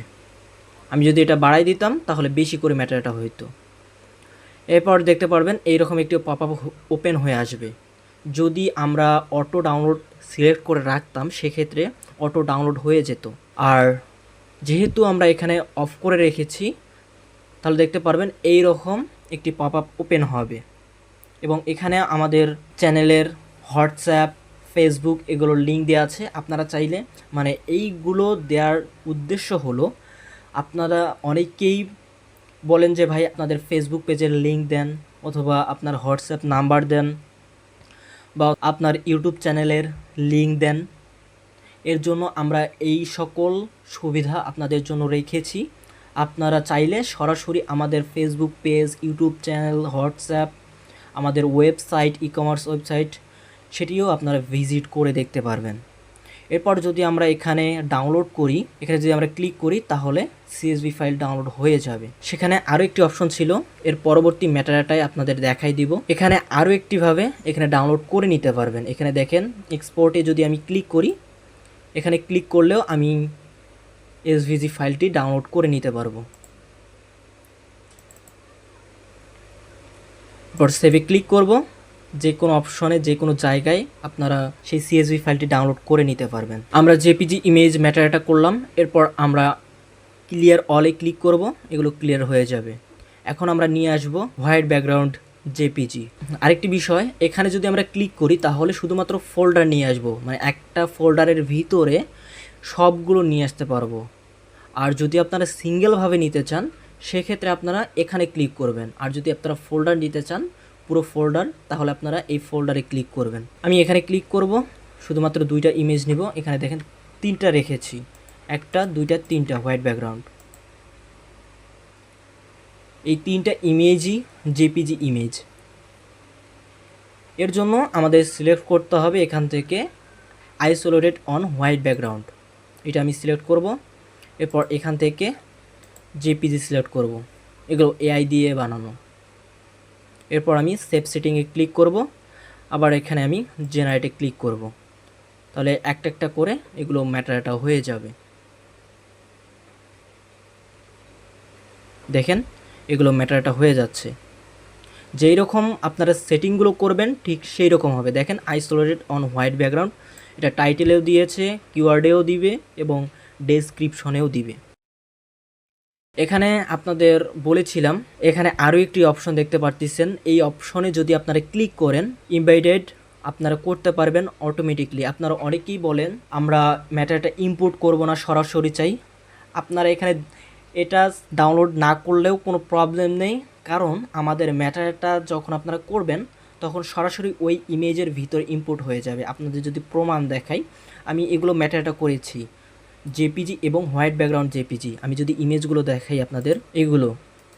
আমি যদি এটা বাড়াই দিতাম তাহলে বেশি করে ম্যাটারটা হইতো। এরপর দেখতে পারবেন এইরকম একটি পপ আপ ওপেন হয়ে আসবে। যদি আমরা অটো ডাউনলোড সিলেক্ট করে রাখতাম সেক্ষেত্রে অটো ডাউনলোড হয়ে যেত, আর যেহেতু আমরা এখানে অফ করে রেখেছি তাহলে দেখতে পারবেন এই রকম একটি পপ আপ ওপেন হবে এবং এখানে আমাদের চ্যানেলের হোয়াটসঅ্যাপ, ফেসবুক এগুলোর লিঙ্ক দেওয়া আছে। আপনারা চাইলে মানে এইগুলো দেওয়ার উদ্দেশ্য হলো, আপনারা অনেকেই বলেন যে ভাই আপনাদের ফেসবুক পেজের লিঙ্ক দেন অথবা আপনার হোয়াটসঅ্যাপ নাম্বার দেন বা আপনার ইউটিউব চ্যানেলের লিঙ্ক দেন। এর জন্য আমরা এই সকল সুবিধা আপনাদের জন্য রেখেছি। আপনারা চাইলে সরাসরি আমাদের Facebook page, YouTube channel, WhatsApp, আমাদের ওয়েবসাইট, ই কমার্স ওয়েবসাইট, সেটিও আপনারা ভিজিট করে দেখতে পারবেন। এরপর যদি আমরা এখানে ডাউনলোড করি, এখানে যদি আমরা ক্লিক করি তাহলে সিএসভি ফাইল ডাউনলোড হয়ে যাবে। সেখানে আরও একটি অপশন ছিল, এর পরবর্তী ম্যাটারটাই আপনাদের দেখাই দিব। এখানে আরও একটিভাবে এখানে ডাউনলোড করে নিতে পারবেন। এখানে দেখেন এক্সপোর্টে যদি আমি ক্লিক করি, এখানে ক্লিক করলেও আমি এসভিজি ফাইলটি ডাউনলোড করে নিতে পারবো। এরপর সেভে ক্লিক করব, যে কোনো অপশনে যে কোনো জায়গায় আপনারা সেই সিএসভি ফাইলটি ডাউনলোড করে নিতে পারবেন। আমরা জেপিজি ইমেজ ম্যাটারটা করলাম, এরপর আমরা ক্লিয়ার অলে ক্লিক করব, এগুলো ক্লিয়ার হয়ে যাবে। এখন আমরা নিয়ে আসব হোয়াইট ব্যাকগ্রাউন্ড জেপিজি। আরেকটি বিষয়, এখানে যদি আমরা ক্লিক করি তাহলে শুধুমাত্র ফোল্ডার নিয়ে আসব, মানে একটা ফোল্ডারের ভিতরে সবগুলো নিয়ে আসতে পারবো। আর যদি আপনারা সিঙ্গেলভাবে নিতে চান সেক্ষেত্রে আপনারা এখানে ক্লিক করবেন, আর যদি আপনারা ফোল্ডার নিতে চান পুরো ফোল্ডার তাহলে আপনারা এই ফোল্ডারে ক্লিক করবেন। আমি এখানে ক্লিক করব, শুধুমাত্র দুইটা ইমেজ নিব। এখানে দেখেন তিনটা রেখেছি, একটা, দুইটা, তিনটা হোয়াইট ব্যাকগ্রাউন্ড। এই তিনটা ইমেজই জেপিজি ইমেজ। এর জন্য আমাদের সিলেক্ট করতে হবে এখান থেকে আইসোলেটেড অন হোয়াইট ব্যাকগ্রাউন্ড, এটা আমি সিলেক্ট করব। এরপর এখান থেকে জেপিজি সিলেক্ট করব, এগুলো এআই দিয়ে বানানো। এরপর আমি সেভ সেটিংয়ে ক্লিক করব, আবার এখানে আমি জেনারেটে ক্লিক করব, তাহলে একটা একটা করে এগুলো ম্যাটারটা হয়ে যাবে। দেখেন এগুলো ম্যাটারটা হয়ে যাচ্ছে। যেই রকম আপনারা সেটিংগুলো করবেন ঠিক সেই রকম হবে। দেখেন আইসোলেটেড অন হোয়াইট ব্যাকগ্রাউন্ড, এটা টাইটেলেও দিয়েছে, কিওয়ার্ডেও দিবে এবং ডেসক্রিপশনেও দিবে। এখানে আপনাদের বলেছিলাম এখানে আরও একটি অপশন দেখতে পারতেছেন, এই অপশনে যদি আপনারা ক্লিক করেন এমবেডেড আপনারা করতে পারবেন অটোমেটিকলি। আপনারা অনেকেই বলেন আমরা ম্যাটারটা ইম্পোর্ট করব না, সরাসরি চাই। আপনারা এখানে এটা ডাউনলোড না করলেও কোনো প্রবলেম নেই, কারণ আমাদের ম্যাটারটা যখন আপনারা করবেন তখন সরাসরি ওই ইমেজের ভিতর ইম্পোর্ট হয়ে যাবে। আপনাদের যদি প্রমাণ দেখাই, আমি এগুলো ম্যাটারটা করেছি জেপিজি এবং হোয়াইট ব্যাকগ্রাউন্ড জেপিজি। আমি যদি ইমেজগুলো দেখাই আপনাদের, এগুলো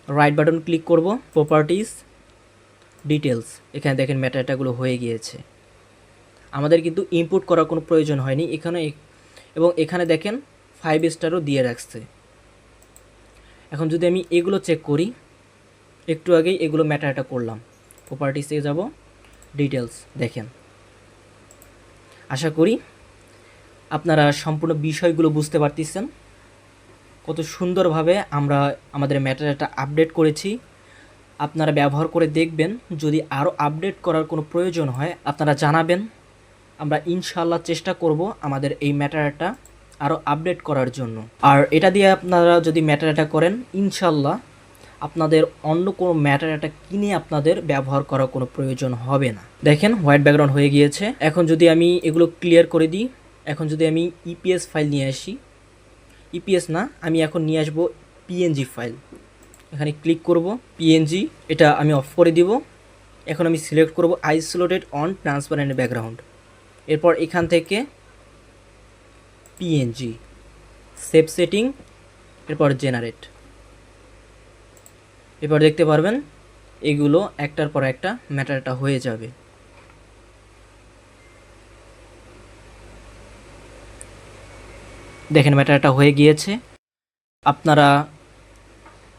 রাইট বাটন ক্লিক করব, প্রপার্টিস, ডিটেলস, এখানে দেখেন ম্যাটারটাগুলো হয়ে গিয়েছে। আমাদের কিন্তু ইম্পোর্ট করার কোনো প্রয়োজন হয়নি এখানে। এবং এখানে দেখেন 5 স্টারও দিয়ে রাখছে। এখন যদি আমি এগুলো চেক করি, একটু আগেই এগুলো ম্যাটারটা করলাম, প্রপার্টিসে যাব, ডিটেলস দেখেন। আশা করি আপনারা সম্পূর্ণ বিষয়গুলো বুঝতে পারতেছেন কত সুন্দরভাবে আমরা আমাদের ম্যাটারটা আপডেট করেছি। আপনারা ব্যবহার করে দেখবেন, যদি আরও আপডেট করার কোনো প্রয়োজন হয় আপনারা জানাবেন। আমরা ইনশাল্লাহ চেষ্টা করব আমাদের এই ম্যাটারটা আরও আপডেট করার জন্য। আর এটা দিয়ে আপনারা যদি ম্যাটারটা করেন, ইনশাল্লাহ আপনাদের অন্য কোনো ম্যাটারটা কিনে আপনাদের ব্যবহার করার কোনো প্রয়োজন হবে না। দেখেন হোয়াইট ব্যাকগ্রাউন্ড হয়ে গিয়েছে। এখন যদি আমি এগুলো ক্লিয়ার করে দিই, এখন যদি আমি ইপিএস ফাইল নিয়ে আসি, ইপিএস না, আমি এখন নিয়ে আসবো পিএনজি ফাইল। এখানে ক্লিক করব, পিএনজি এটা আমি অফ করে দিব। এখন আমি সিলেক্ট করব আইসোলেটেড অন ট্রান্সপারেন্ট ব্যাকগ্রাউন্ড। এরপর এখান থেকে পিএনজি, সেভ সেটিং, এরপর জেনারেট। এরপর দেখতে পারবেন এগুলো একটার পর একটা ম্যাটারটা হয়ে যাবে। দেখেন ম্যাটারটা হয়ে গিয়েছে। আপনারা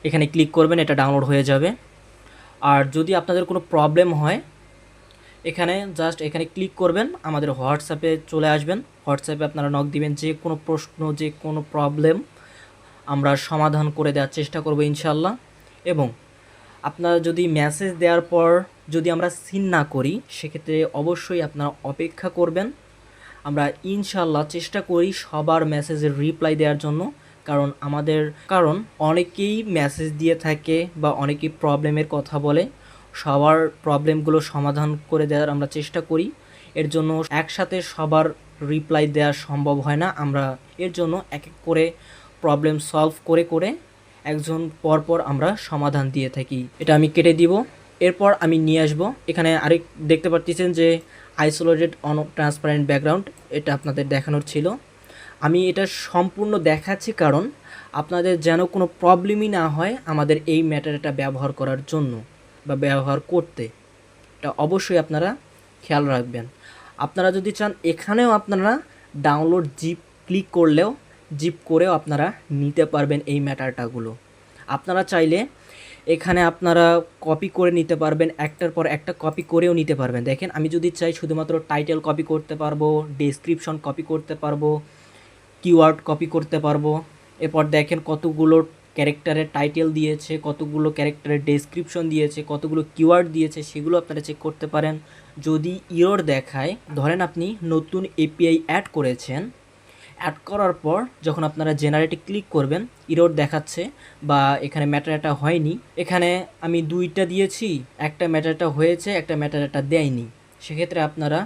এখানে ক্লিক করবেন, এটা ডাউনলোড হয়ে যাবে। আর যদি আপনাদের কোনো প্রবলেম হয়, এখানে জাস্ট এখানে ক্লিক করবেন, আমাদের হোয়াটসঅ্যাপে চলে আসবেন। হোয়াটসঅ্যাপে আপনারা নক দিবেন, যে কোনো প্রশ্ন, যে কোনো প্রবলেম আমরা সমাধান করে দেওয়ার চেষ্টা করব ইনশাল্লাহ। এবং আপনারা যদি মেসেজ দেওয়ার পর যদি আমরা সিন না করি, সেক্ষেত্রে অবশ্যই আপনারা অপেক্ষা করবেন। আমরা ইনশাল্লাহ চেষ্টা করি সবার মেসেজের রিপ্লাই দেওয়ার জন্য, কারণ অনেকেই মেসেজ দিয়ে থাকে বা অনেকেই প্রবলেমের কথা বলে। সবার প্রবলেমগুলো সমাধান করে দেওয়ার আমরা চেষ্টা করি। এর জন্য একসাথে সবার রিপ্লাই দেওয়া সম্ভব হয় না। আমরা এর জন্য এক এক করে প্রবলেম সলভ করে করে একজন পরপর আমরা সমাধান দিয়ে থাকি। এটা আমি কেটে দিব। এরপর আমি নিয়ে আসব, এখানে আরেক দেখতে পাচ্ছেন যে আইসোলেটেড অন ট্রান্সপারেন্ট ব্যাকগ্রাউন্ড, এটা আপনাদের দেখানোর ছিল। আমি এটা সম্পূর্ণ দেখাচ্ছি কারণ আপনাদের যেন কোনো প্রবলেমই না হয় আমাদের এই ম্যাটারটা ব্যবহার করার জন্য বা ব্যবহার করতে। এটা অবশ্যই আপনারা খেয়াল রাখবেন। আপনারা যদি চান এখানেও আপনারা ডাউনলোড জিপ ক্লিক করলেও জিপ করেও আপনারা নিতে পারবেন এই ম্যাটারটাগুলো। আপনারা চাইলে এখানে আপনারা কপি করে নিতে পারবেন, একটার পর একটা কপি করেও নিতে পারবেন। দেখেন আমি যদি চাই শুধুমাত্র টাইটেল কপি করতে পারবো, ডেসক্রিপশন কপি করতে পারবো, কিওয়ার্ড কপি করতে পারবো। এরপর দেখেন কতগুলো ক্যারেক্টারের টাইটেল দিয়েছে, কতগুলো ক্যারেক্টারের ডেসক্রিপশন দিয়েছে, কতগুলো কিওয়ার্ড দিয়েছে, সেগুলো আপনারা চেক করতে পারেন। যদি ইরর দেখায়, ধরেন আপনি নতুন এপিআই অ্যাড করেছেন, অ্যাড করার পর যখন আপনারা জেনারেটে ক্লিক করবেন ইরর দেখাচ্ছে বা এখানে ম্যাটারটা হয়নি, এখানে আমি দুইটা দিয়েছি, একটা ম্যাটারটা হয়েছে, একটা ম্যাটারটা দেয়নি, সেক্ষেত্রে আপনারা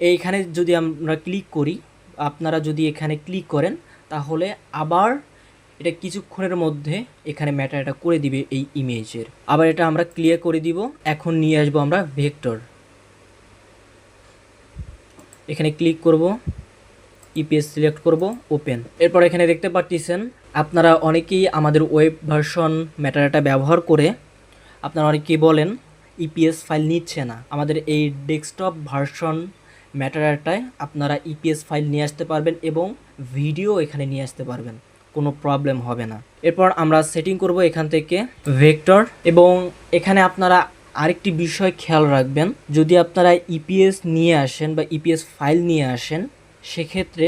এইখানে যদি আমরা ক্লিক করি, আপনারা যদি এখানে ক্লিক করেন তাহলে আবার এটা কিছুক্ষণের মধ্যে এখানে ম্যাটারটা করে দিবে এই ইমেজের। আবার এটা আমরা ক্লিয়ার করে দিব। এখন নিয়ে আসবো আমরা ভেক্টর, এখানে ক্লিক করব, ইপিএস সিলেক্ট করব, ওপেন। এরপর এখানে দেখতে পাচ্ছেন আপনারা অনেকেই আমাদের ওয়েব ভার্সন ম্যাটারটা ব্যবহার করে আপনারা অনেকেই বলেন ইপিএস ফাইল নিচ্ছে না। আমাদের এই ডেস্কটপ ভার্সন ম্যাটারটায় আপনারা ইপিএস ফাইল নিয়ে আসতে পারবেন এবং ভিডিও এখানে নিয়ে আসতে পারবেন, কোনো প্রবলেম হবে না। এরপর আমরা সেটিং করব এখান থেকে ভেক্টর। এবং এখানে আপনারা আরেকটি বিষয় খেয়াল রাখবেন, যদি আপনারা ইপিএস নিয়ে আসেন বা ইপিএস ফাইল নিয়ে আসেন, সেক্ষেত্রে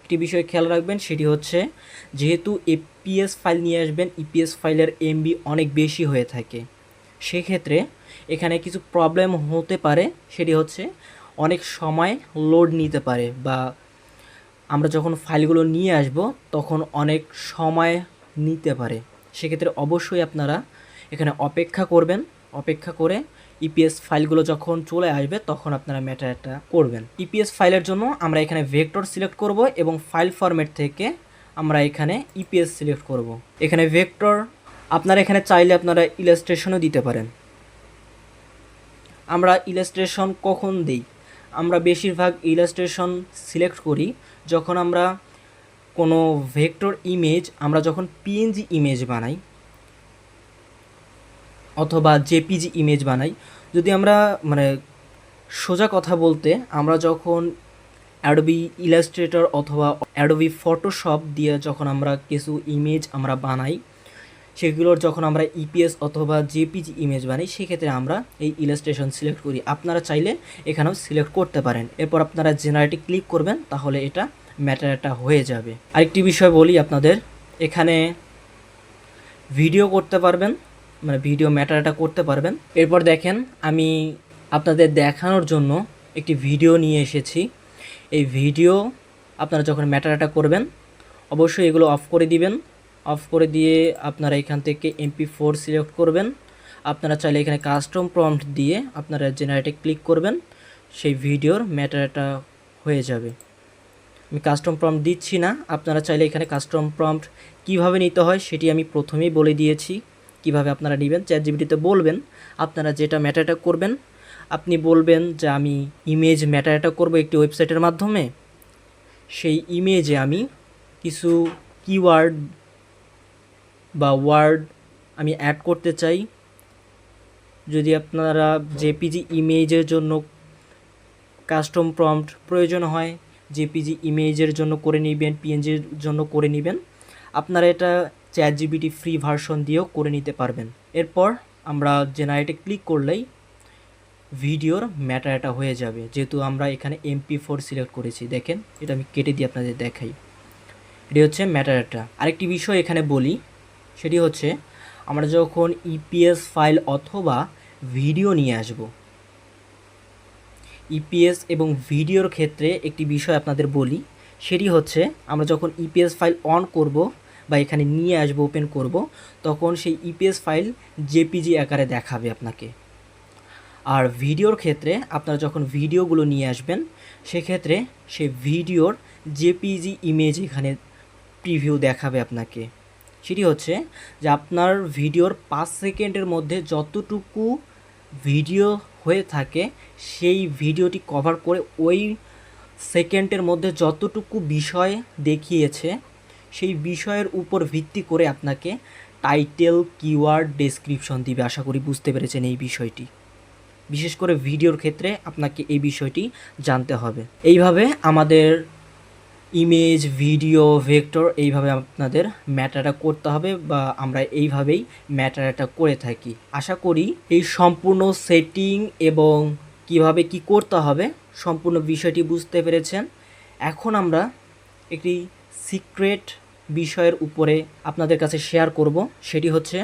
একটি বিষয় খেয়াল রাখবেন, সেটি হচ্ছে যেহেতু ইপিএস ফাইল নিয়ে আসবেন, ইপিএস ফাইলের এমবি অনেক বেশি হয়ে থাকে, সেক্ষেত্রে এখানে কিছু প্রবলেম হতে পারে। সেটি হচ্ছে অনেক সময় লোড নিতে পারে বা আমরা যখন ফাইলগুলো নিয়ে আসব তখন অনেক সময় নিতে পারে। সেক্ষেত্রে অবশ্যই আপনারা এখানে অপেক্ষা করবেন, অপেক্ষা করে ইপিএস ফাইলগুলো যখন চলে আসবে তখন আপনারা ম্যাটারটা করবেন। ইপিএস ফাইলের জন্য আমরা এখানে ভেক্টর সিলেক্ট করব এবং ফাইল ফরম্যাট থেকে আমরা এখানে ইপিএস সিলেক্ট করব। এখানে ভেক্টর, আপনারা এখানে চাইলে আপনারা ইলাস্ট্রেশনও দিতে পারেন। আমরা ইলাস্ট্রেশন কখন দিই? আমরা বেশিরভাগ ইলাস্ট্রেশন সিলেক্ট করি যখন আমরা কোনো ভেক্টর ইমেজ, আমরা যখন পিএনজি ইমেজ বানাই অথবা জেপিজি ইমেজ বানাই। যদি আমরা সোজা কথা বলতে, আমরা যখন অ্যাডোবি ইলাস্ট্রেটর অথবা অ্যাডোবি ফটোশপ দিয়ে যখন আমরা কিছু ইমেজ আমরা বানাই, সেগুলোর যখন আমরা ইপিএস অথবা জেপিজি ইমেজ বানাই, সেক্ষেত্রে আমরা এই ইলাস্ট্রেশন সিলেক্ট করি। আপনারা চাইলে এখানেও সিলেক্ট করতে পারেন। এরপর আপনারা জেনারেটে ক্লিক করবেন, তাহলে এটা ম্যাটারটা হয়ে যাবে। আরেকটি বিষয় বলি আপনাদের, এখানে ভিডিও করতে পারবেন, মানে ভিডিও ম্যাটারটা করতে পারবেন। এরপর দেখেন, আমি আপনাদের দেখানোর জন্য একটি ভিডিও নিয়ে এসেছি। এই ভিডিও আপনারা যখন ম্যাটারটা করবেন, অবশ্যই এগুলো অফ করে দিবেন। অফ করে দিয়ে আপনারা এখান থেকে MP4 সিলেক্ট করবেন। আপনারা চাইলে এখানে কাস্টম প্রম্পট দিয়ে আপনারা জেনারেটে ক্লিক করবেন, সেই ভিডিওর ম্যাটারটা হয়ে যাবে। আমি কাস্টম প্রম্পট দিচ্ছি না, আপনারা চাইলে এখানে কাস্টম প্রম্পট কিভাবে নিতে হয় সেটি আমি প্রথমেই বলে দিয়েছি, কিভাবে আপনারা নেবেন। চ্যাটজিপিটিতে বলবেন আপনারা যেটা ম্যাটারটা করবেন, আপনি বলবেন যে আমি ইমেজ ম্যাটারটা করব একটি ওয়েবসাইটের মাধ্যমে, সেই ইমেজে আমি কিছু কিওয়ার্ড বা ওয়ার্ড আমি অ্যাড করতে চাই। যদি আপনারা জেপিজি ইমেজের জন্য কাস্টম প্রম্পট প্রয়োজন হয়, জেপিজি ইমেজের জন্য করে নেবেন, পিএনজির জন্য করে নেবেন। আপনারা এটা চ্যাটজিপিটি ফ্রি ভার্সন দিয়েও করে নিতে পারবেন। এরপর আমরা জেনারেটে ক্লিক করলেই ভিডিওর ম্যাটারটা হয়ে যাবে, যেহেতু আমরা এখানে MP4 সিলেক্ট করেছি। দেখেন, এটা আমি কেটে দিয়ে আপনাদের দেখাই। এটি হচ্ছে ম্যাটারটা। আরেকটি বিষয় এখানে বলি, সেটি হচ্ছে আমরা যখন ইপিএস ফাইল অথবা ভিডিও নিয়ে আসব, ইপিএস এবং ভিডিওর ক্ষেত্রে একটি বিষয় আপনাদের বলি, সেটি হচ্ছে আমরা যখন ইপিএস ফাইল অন করব বা এখানে নিয়ে আসবো, ওপেন করব, তখন সেই ইপিএস ফাইল জেপিজি আকারে দেখাবে আপনাকে। আর ভিডিওর ক্ষেত্রে আপনারা যখন ভিডিওগুলো নিয়ে আসবেন, সেক্ষেত্রে সেই ভিডিওর জেপিজি ইমেজ এখানে প্রিভিউ দেখাবে আপনাকে। সেটি হচ্ছে যে আপনার ভিডিওর 5 সেকেন্ডের মধ্যে যতটুকু ভিডিও হয়ে থাকে, সেই ভিডিওটি কভার করে ওই সেকেন্ডের মধ্যে যতটুকু বিষয় দেখিয়েছে, সেই বিষয়ের উপর ভিত্তি করে আপনাকে টাইটেল, কিওয়ার্ড, ডেসক্রিপশন দিবে। আশা করি বুঝতে পেরেছেন এই বিষয়টি। বিশেষ করে ভিডিওর ক্ষেত্রে আপনাকে এই বিষয়টি জানতে হবে। এইভাবে আমাদের ইমেজ, ভিডিও, ভেক্টর এইভাবে আপনাদের ম্যাটারটা করতে হবে, বা আমরা এইভাবেই ম্যাটারটা করে থাকি। আশা করি এই সম্পূর্ণ সেটিং এবং কিভাবে কি করতে হবে সম্পূর্ণ বিষয়টি বুঝতে পেরেছেন। এখন আমরা একটি সিক্রেট বিষয়ের উপরে আপনাদের কাছে শেয়ার করব। সেটি হচ্ছে,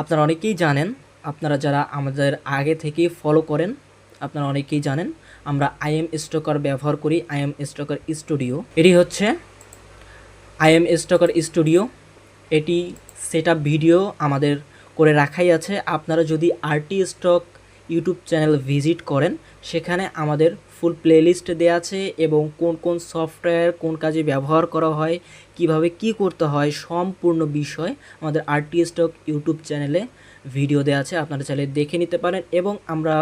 আপনারা অনেকেই জানেন, আপনারা যারা আমাদের আগে থেকেই ফলো করেন, আপনারা অনেকেই জানেন আমরা IM স্টকার ব্যবহার করি, IM স্টকার স্টুডিও। এটি হচ্ছে IM স্টকার স্টুডিও। এটি সেটআপ ভিডিও আমাদের করে রাখাই আছে। আপনারা যদি RT stock YouTube channel visit করেন, সেখানে আমাদের ফুল প্লেলিস্ট দেওয়া আছে এবং কোন কোন সফটওয়্যার কোন কাজে ব্যবহার করা হয়, কিভাবে কি করতে হয়, সম্পূর্ণ বিষয় আমাদের RT স্টক ইউটিউব চ্যানেলে ভিডিও দেওয়া আছে। আপনারা চাইলে দেখে নিতে পারেন। এবং আমরা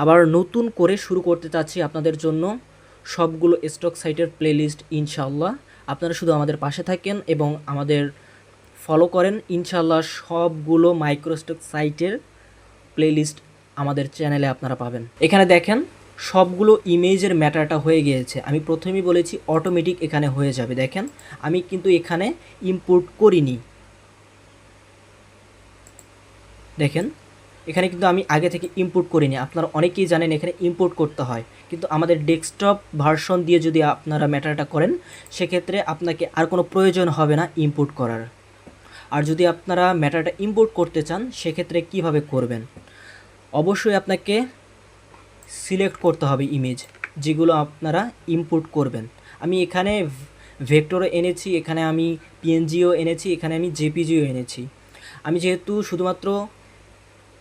আবার নতুন করে শুরু করতে চাচ্ছি আপনাদের জন্য সবগুলো স্টক সাইটের প্লেলিস্ট। ইনশাআল্লাহ আপনারা শুধু আমাদের পাশে থাকেন এবং আমাদের ফলো করেন, ইনশাআল্লাহ সবগুলো মাইক্রোস্টক সাইটের প্লেলিস্ট আমাদের চ্যানেলে আপনারা পাবেন। এখানে দেখেন সবগুলো ইমেজের ম্যাটারটা হয়ে গিয়েছে। আমি প্রথমেই বলেছি অটোমেটিক এখানে হয়ে যাবে। দেখেন, আমি কিন্তু এখানে ইম্পোর্ট করিনি। দেখেন, এখানে কিন্তু আমি আগে থেকে ইম্পোর্ট করিনি। আপনারা অনেকেই জানেন এখানে ইম্পোর্ট করতে হয়, কিন্তু আমাদের ডেস্কটপ ভার্সন দিয়ে যদি আপনারা ম্যাটারটা করেন, সেক্ষেত্রে আপনাকে আর কোনো প্রয়োজন হবে না ইম্পোর্ট করার। আর যদি আপনারা ম্যাটারটা ইম্পোর্ট করতে চান, সেক্ষেত্রে কিভাবে করবেন? অবশ্যই আপনাকে সিলেক্ট করতে হবে ইমেজ যেগুলো আপনারা ইম্পোর্ট করবেন। আমি এখানে ভেক্টরও এনেছি, এখানে আমি পিএনজিও এনেছি, এখানে আমি জেপিজিও এনেছি। আমি যেহেতু শুধুমাত্র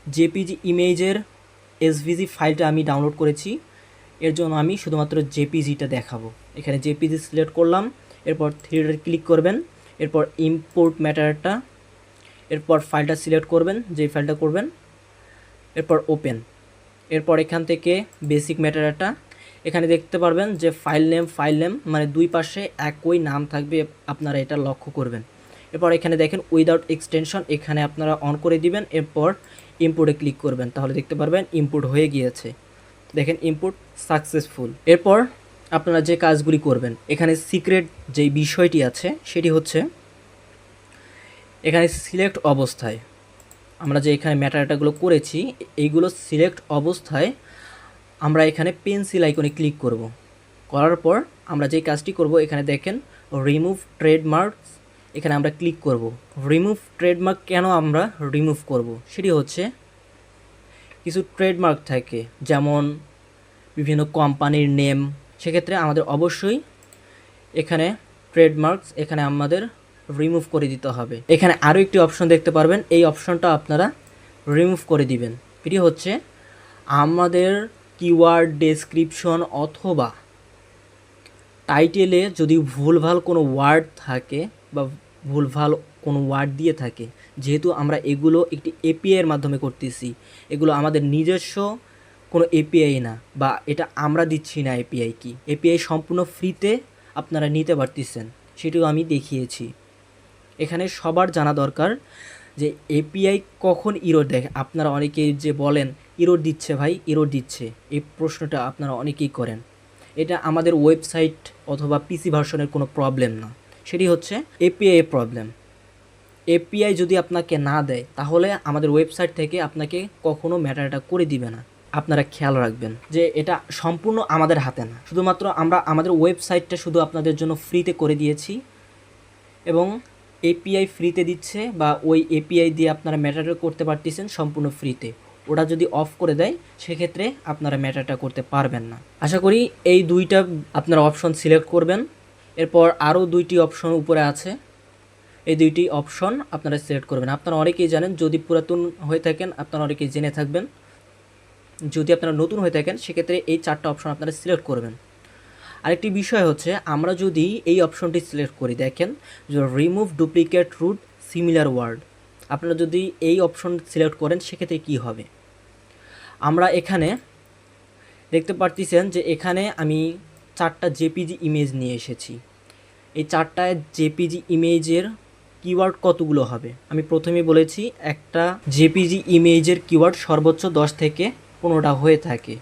জেপিজি ইমেজের এসভিজি ফাইলটা আমি ডাউনলোড করেছি, এর জন্য আমি শুধুমাত্র জেপিজিটা দেখাবো। এখানে জেপিজি সিলেক্ট করলাম, এরপর 3 ডটে ক্লিক করবেন, এরপর ইম্পোর্ট ম্যাটারটা, এরপর ফাইলটা সিলেক্ট করবেন, যেই ফাইলটা করবেন, এরপর ওপেন। এরপর এখান থেকে বেসিক ম্যাটারটা এখানে দেখতে পারবেন যে ফাইল নেম মানে দুই পাশে একই নাম থাকবে, আপনারা এটা লক্ষ্য করবেন। এরপর এখানে দেখেন উইদাউট এক্সটেনশন, এখানে আপনারা অন করে দিবেন। এরপর ইম্পোর্টে ক্লিক করবেন, তাহলে দেখতে পারবেন ইম্পোর্ট হয়ে গিয়েছে। দেখেন ইম্পোর্ট সাকসেসফুল। এরপর আপনারা যে কাজগুলি করবেন, এখানে সিক্রেট যেই বিষয়টি আছে সেটি হচ্ছে এখানে সিলেক্ট অবস্থায় আমরা যে এখানে ম্যাটাডাটাগুলো করেছি এইগুলো সিলেক্ট অবস্থায় আমরা এখানে পেন্সিল আইকনে ক্লিক করব। করার পর আমরা যেই কাজটি করব, এখানে দেখেন রিমুভ ট্রেডমার্কস, এখানে আমরা ক্লিক করব। রিমুভ ট্রেডমার্ক কেন আমরা রিমুভ করব, সেটি হচ্ছে কিছু ট্রেডমার্ক থাকে, যেমন বিভিন্ন কোম্পানির নেম, সেক্ষেত্রে আমাদের অবশ্যই এখানে ট্রেডমার্কস এখানে আমাদের রিমুভ করে দিতে হবে। এখানে আরও একটি অপশন দেখতে পারবেন, এই অপশনটা আপনারা রিমুভ করে দিবেন। এটি হচ্ছে আমাদের কিওয়ার্ড ডেসক্রিপশন অথবা টাইটেলে যদি ভুলভাল কোনো ওয়ার্ড থাকে বা ভুলভাল কোনো ওয়ার্ড দিয়ে থাকে, যেহেতু আমরা এগুলো একটি এপিআইয়ের মাধ্যমে করতেছি, এগুলো আমাদের নিজস্ব কোনো এপিআই না, বা এটা আমরা দিচ্ছি না। এপিআই কি, এপিআই সম্পূর্ণ ফ্রিতে আপনারা নিতে পারতেছেন, সেটিও আমি দেখিয়েছি। এখানে সবার জানা দরকার যে এপিআই কখন ইরোর দেখে। আপনারা অনেকেই যে বলেন ইরোর দিচ্ছে ভাই, ইরোর দিচ্ছে, এই প্রশ্নটা আপনারা অনেকেই করেন। এটা আমাদের ওয়েবসাইট অথবা পিসি ভার্সনের কোনো প্রবলেম না, সেটি হচ্ছে এপিআই প্রবলেম। এপিআই যদি আপনাকে না দেয় তাহলে আমাদের ওয়েবসাইট থেকে আপনাকে কখনো ম্যাটারটা করে দিবে না। আপনারা খেয়াল রাখবেন যে এটা সম্পূর্ণ আমাদের হাতে না, শুধুমাত্র আমরা আমাদের ওয়েবসাইটটা শুধু আপনাদের জন্য ফ্রিতে করে দিয়েছি এবং এপিআই ফ্রিতে দিচ্ছে, বা ওই এপিআই দিয়ে আপনারা ম্যাটারটা করতে পারতেছেন সম্পূর্ণ ফ্রিতে। ওটা যদি অফ করে দেয় সেক্ষেত্রে আপনারা ম্যাটারটা করতে পারবেন না। আশা করি এই দুইটা আপনারা অপশন সিলেক্ট করবেন। এরপর আরও দুইটি অপশন উপরে আছে, এই দুইটি অপশন আপনারা সিলেক্ট করবেন। আপনারা অনেকেই জানেন, যদি পুরাতন হয়ে থাকেন আপনারা অনেকেই জেনে থাকবেন। যদি আপনারা নতুন হয়ে থাকেন সেক্ষেত্রে এই 4টা অপশন আপনারা সিলেক্ট করবেন। আরেকটি বিষয় হচ্ছে, আমরা যদি এই অপশনটি সিলেক্ট করি, দেখেন যে remove duplicate root similar word, আপনারা যদি এই অপশন সিলেক্ট করেন সেক্ষেত্রে কি হবে, আমরা এখানে দেখতে পারতেছেন যে এখানে আমি 4টা জেপিজি ইমেজ নিয়ে এসেছি। এই 4টা জেপিজি ইমেজের কিওয়ার্ড কতগুলো হবে, আমি প্রথমেই বলেছি একটা জেপিজি ইমেজের কিওয়ার্ড সর্বোচ্চ 10 থেকে 15টা হয়ে থাকে।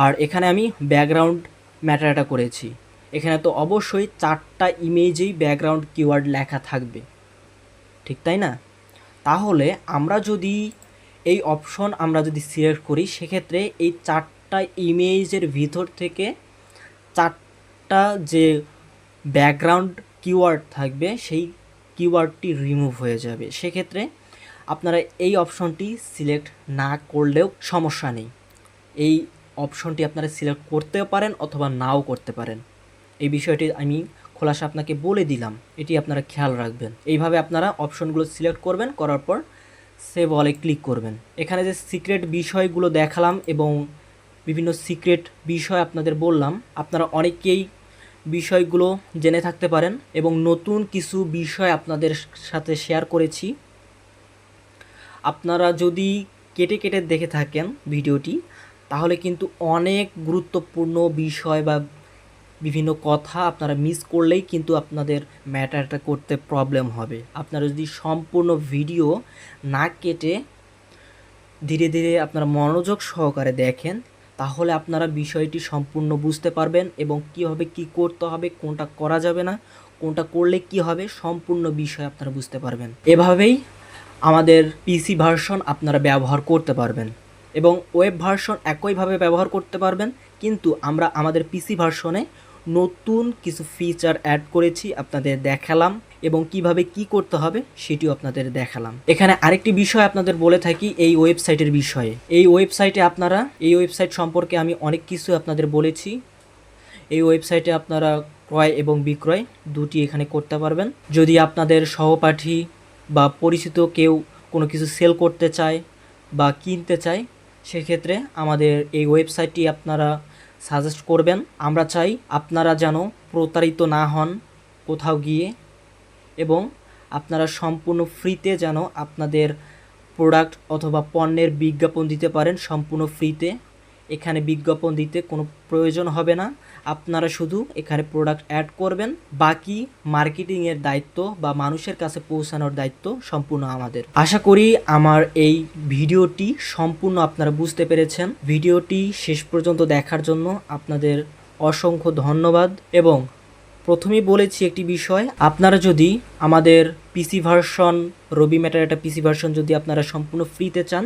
আর এখানে আমি ব্যাকগ্রাউন্ড ম্যাটারটা করেছি, এখানে তো অবশ্যই 4টা ইমেজেই ব্যাকগ্রাউন্ড কিওয়ার্ড লেখা থাকবে, ঠিক তাই না? তাহলে আমরা যদি এই অপশন আমরা যদি সিলেক্ট করি সেক্ষেত্রে এই 4টা ইমেজের ভিতর থেকে 4টা যে ব্যাকগ্রাউন্ড কিওয়ার্ড থাকবে সেই কিওয়ার্ডটি রিমুভ হয়ে যাবে। সেক্ষেত্রে আপনারা এই অপশনটি সিলেক্ট না করলেও সমস্যা নেই, এই অপশনটি আপনারা সিলেক্ট করতেও পারেন অথবা নাও করতে পারেন। এই বিষয়টি আমি খোলাসা আপনাকে বলে দিলাম, এটি আপনারা খেয়াল রাখবেন। এইভাবে আপনারা অপশনগুলো সিলেক্ট করবেন, করার পর সেভ অলে ক্লিক করবেন। এখানে যে সিক্রেট বিষয়গুলো দেখালাম এবং বিভিন্ন সিক্রেট বিষয় আপনাদের বললাম, আপনারা অনেকেই বিষয়গুলো জেনে থাকতে পারেন এবং নতুন কিছু বিষয় আপনাদের সাথে শেয়ার করেছি। আপনারা যদি কেটে কেটে দেখে থাকেন ভিডিওটি, তাহলে কিন্তু অনেক গুরুত্বপূর্ণ বিষয় বা বিভিন্ন কথা আপনারা মিস করলেই কিন্তু আপনাদের ম্যাটারটা করতে প্রবলেম হবে। আপনারা যদি সম্পূর্ণ ভিডিও না কেটে ধীরে ধীরে আপনারা মনোযোগ সহকারে দেখেন, তাহলে আপনারা বিষয়টি সম্পূর্ণ বুঝতে পারবেন এবং কীভাবে কী করতে হবে, কোনটা করা যাবে না, কোনটা করলে কি হবে, সম্পূর্ণ বিষয় আপনারা বুঝতে পারবেন। এভাবেই আমাদের পিসি ভার্সন আপনারা ব্যবহার করতে পারবেন এবং ওয়েব ভার্সন একইভাবে ব্যবহার করতে পারবেন, কিন্তু আমরা আমাদের পিসি ভার্সনে নতুন কিছু ফিচার অ্যাড করেছি, আপনাদের দেখালাম এবং কিভাবে কি করতে হবে সেটিও আপনাদের দেখালাম। এখানে আরেকটি বিষয় আপনাদের বলে থাকি এই ওয়েবসাইটের বিষয়ে। এই ওয়েবসাইট সম্পর্কে আমি অনেক কিছু আপনাদের বলেছি। এই ওয়েবসাইটে আপনারা ক্রয় এবং বিক্রয় দুটি এখানে করতে পারবেন। যদি আপনাদের সহপাঠী বা পরিচিত কেউ কোনো কিছু সেল করতে চায় বা কিনতে চায়, সেক্ষেত্রে আমাদের এই ওয়েবসাইটটি আপনারা সাজেস্ট করবেন। আমরা চাই আপনারা যেন প্রতারিত না হন কোথাও গিয়ে, এবং আপনারা সম্পূর্ণ ফ্রিতে যেন আপনাদের প্রোডাক্ট অথবা পণ্যের বিজ্ঞাপন দিতে পারেন সম্পূর্ণ ফ্রিতে। এখানে বিজ্ঞাপন দিতে কোনো প্রয়োজন হবে না, আপনারা শুধু এখানে প্রোডাক্ট অ্যাড করবেন, বাকি মার্কেটিংয়ের দায়িত্ব বা মানুষের কাছে পৌঁছানোর দায়িত্ব সম্পূর্ণ আমাদের। আশা করি আমার এই ভিডিওটি সম্পূর্ণ আপনারা বুঝতে পেরেছেন। ভিডিওটি শেষ পর্যন্ত দেখার জন্য আপনাদের অসংখ্য ধন্যবাদ। এবং প্রথমেই বলেছি একটি বিষয়, আপনারা যদি আমাদের পিসি ভার্সন রবি ম্যাটার পিসি ভার্সন যদি আপনারা সম্পূর্ণ ফ্রিতে চান,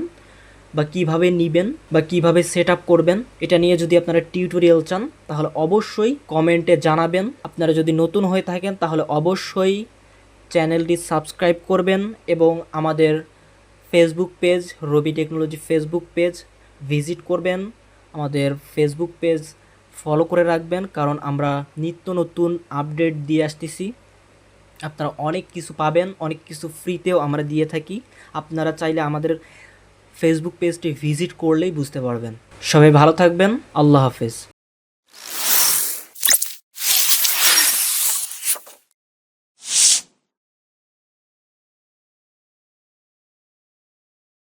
বা কিভাবে নেবেন বা কিভাবে সেট আপ করবেন এটা নিয়ে যদি আপনারা টিউটোরিয়াল চান, তাহলে অবশ্যই কমেন্টে জানাবেন। আপনারা যদি নতুন হয়ে থাকেন তাহলে অবশ্যই চ্যানেলটি সাবস্ক্রাইব করবেন এবং আমাদের ফেসবুক পেজ রবি টেকনোলজি ফেসবুক পেজ ভিজিট করবেন। আমাদের ফেসবুক পেজ ফলো করে রাখবেন, কারণ আমরা নিত্য নতুন আপডেট দিয়ে আসতেছি। আপনারা অনেক কিছু পাবেন, অনেক কিছু ফ্রিতেও আমরা দিয়ে থাকি। আপনারা চাইলে আমাদের ফেসবুক পেজটি ভিজিট করলেই বুঝতে পারবেন। সবাই ভালো থাকবেন। আল্লাহ হাফেজ।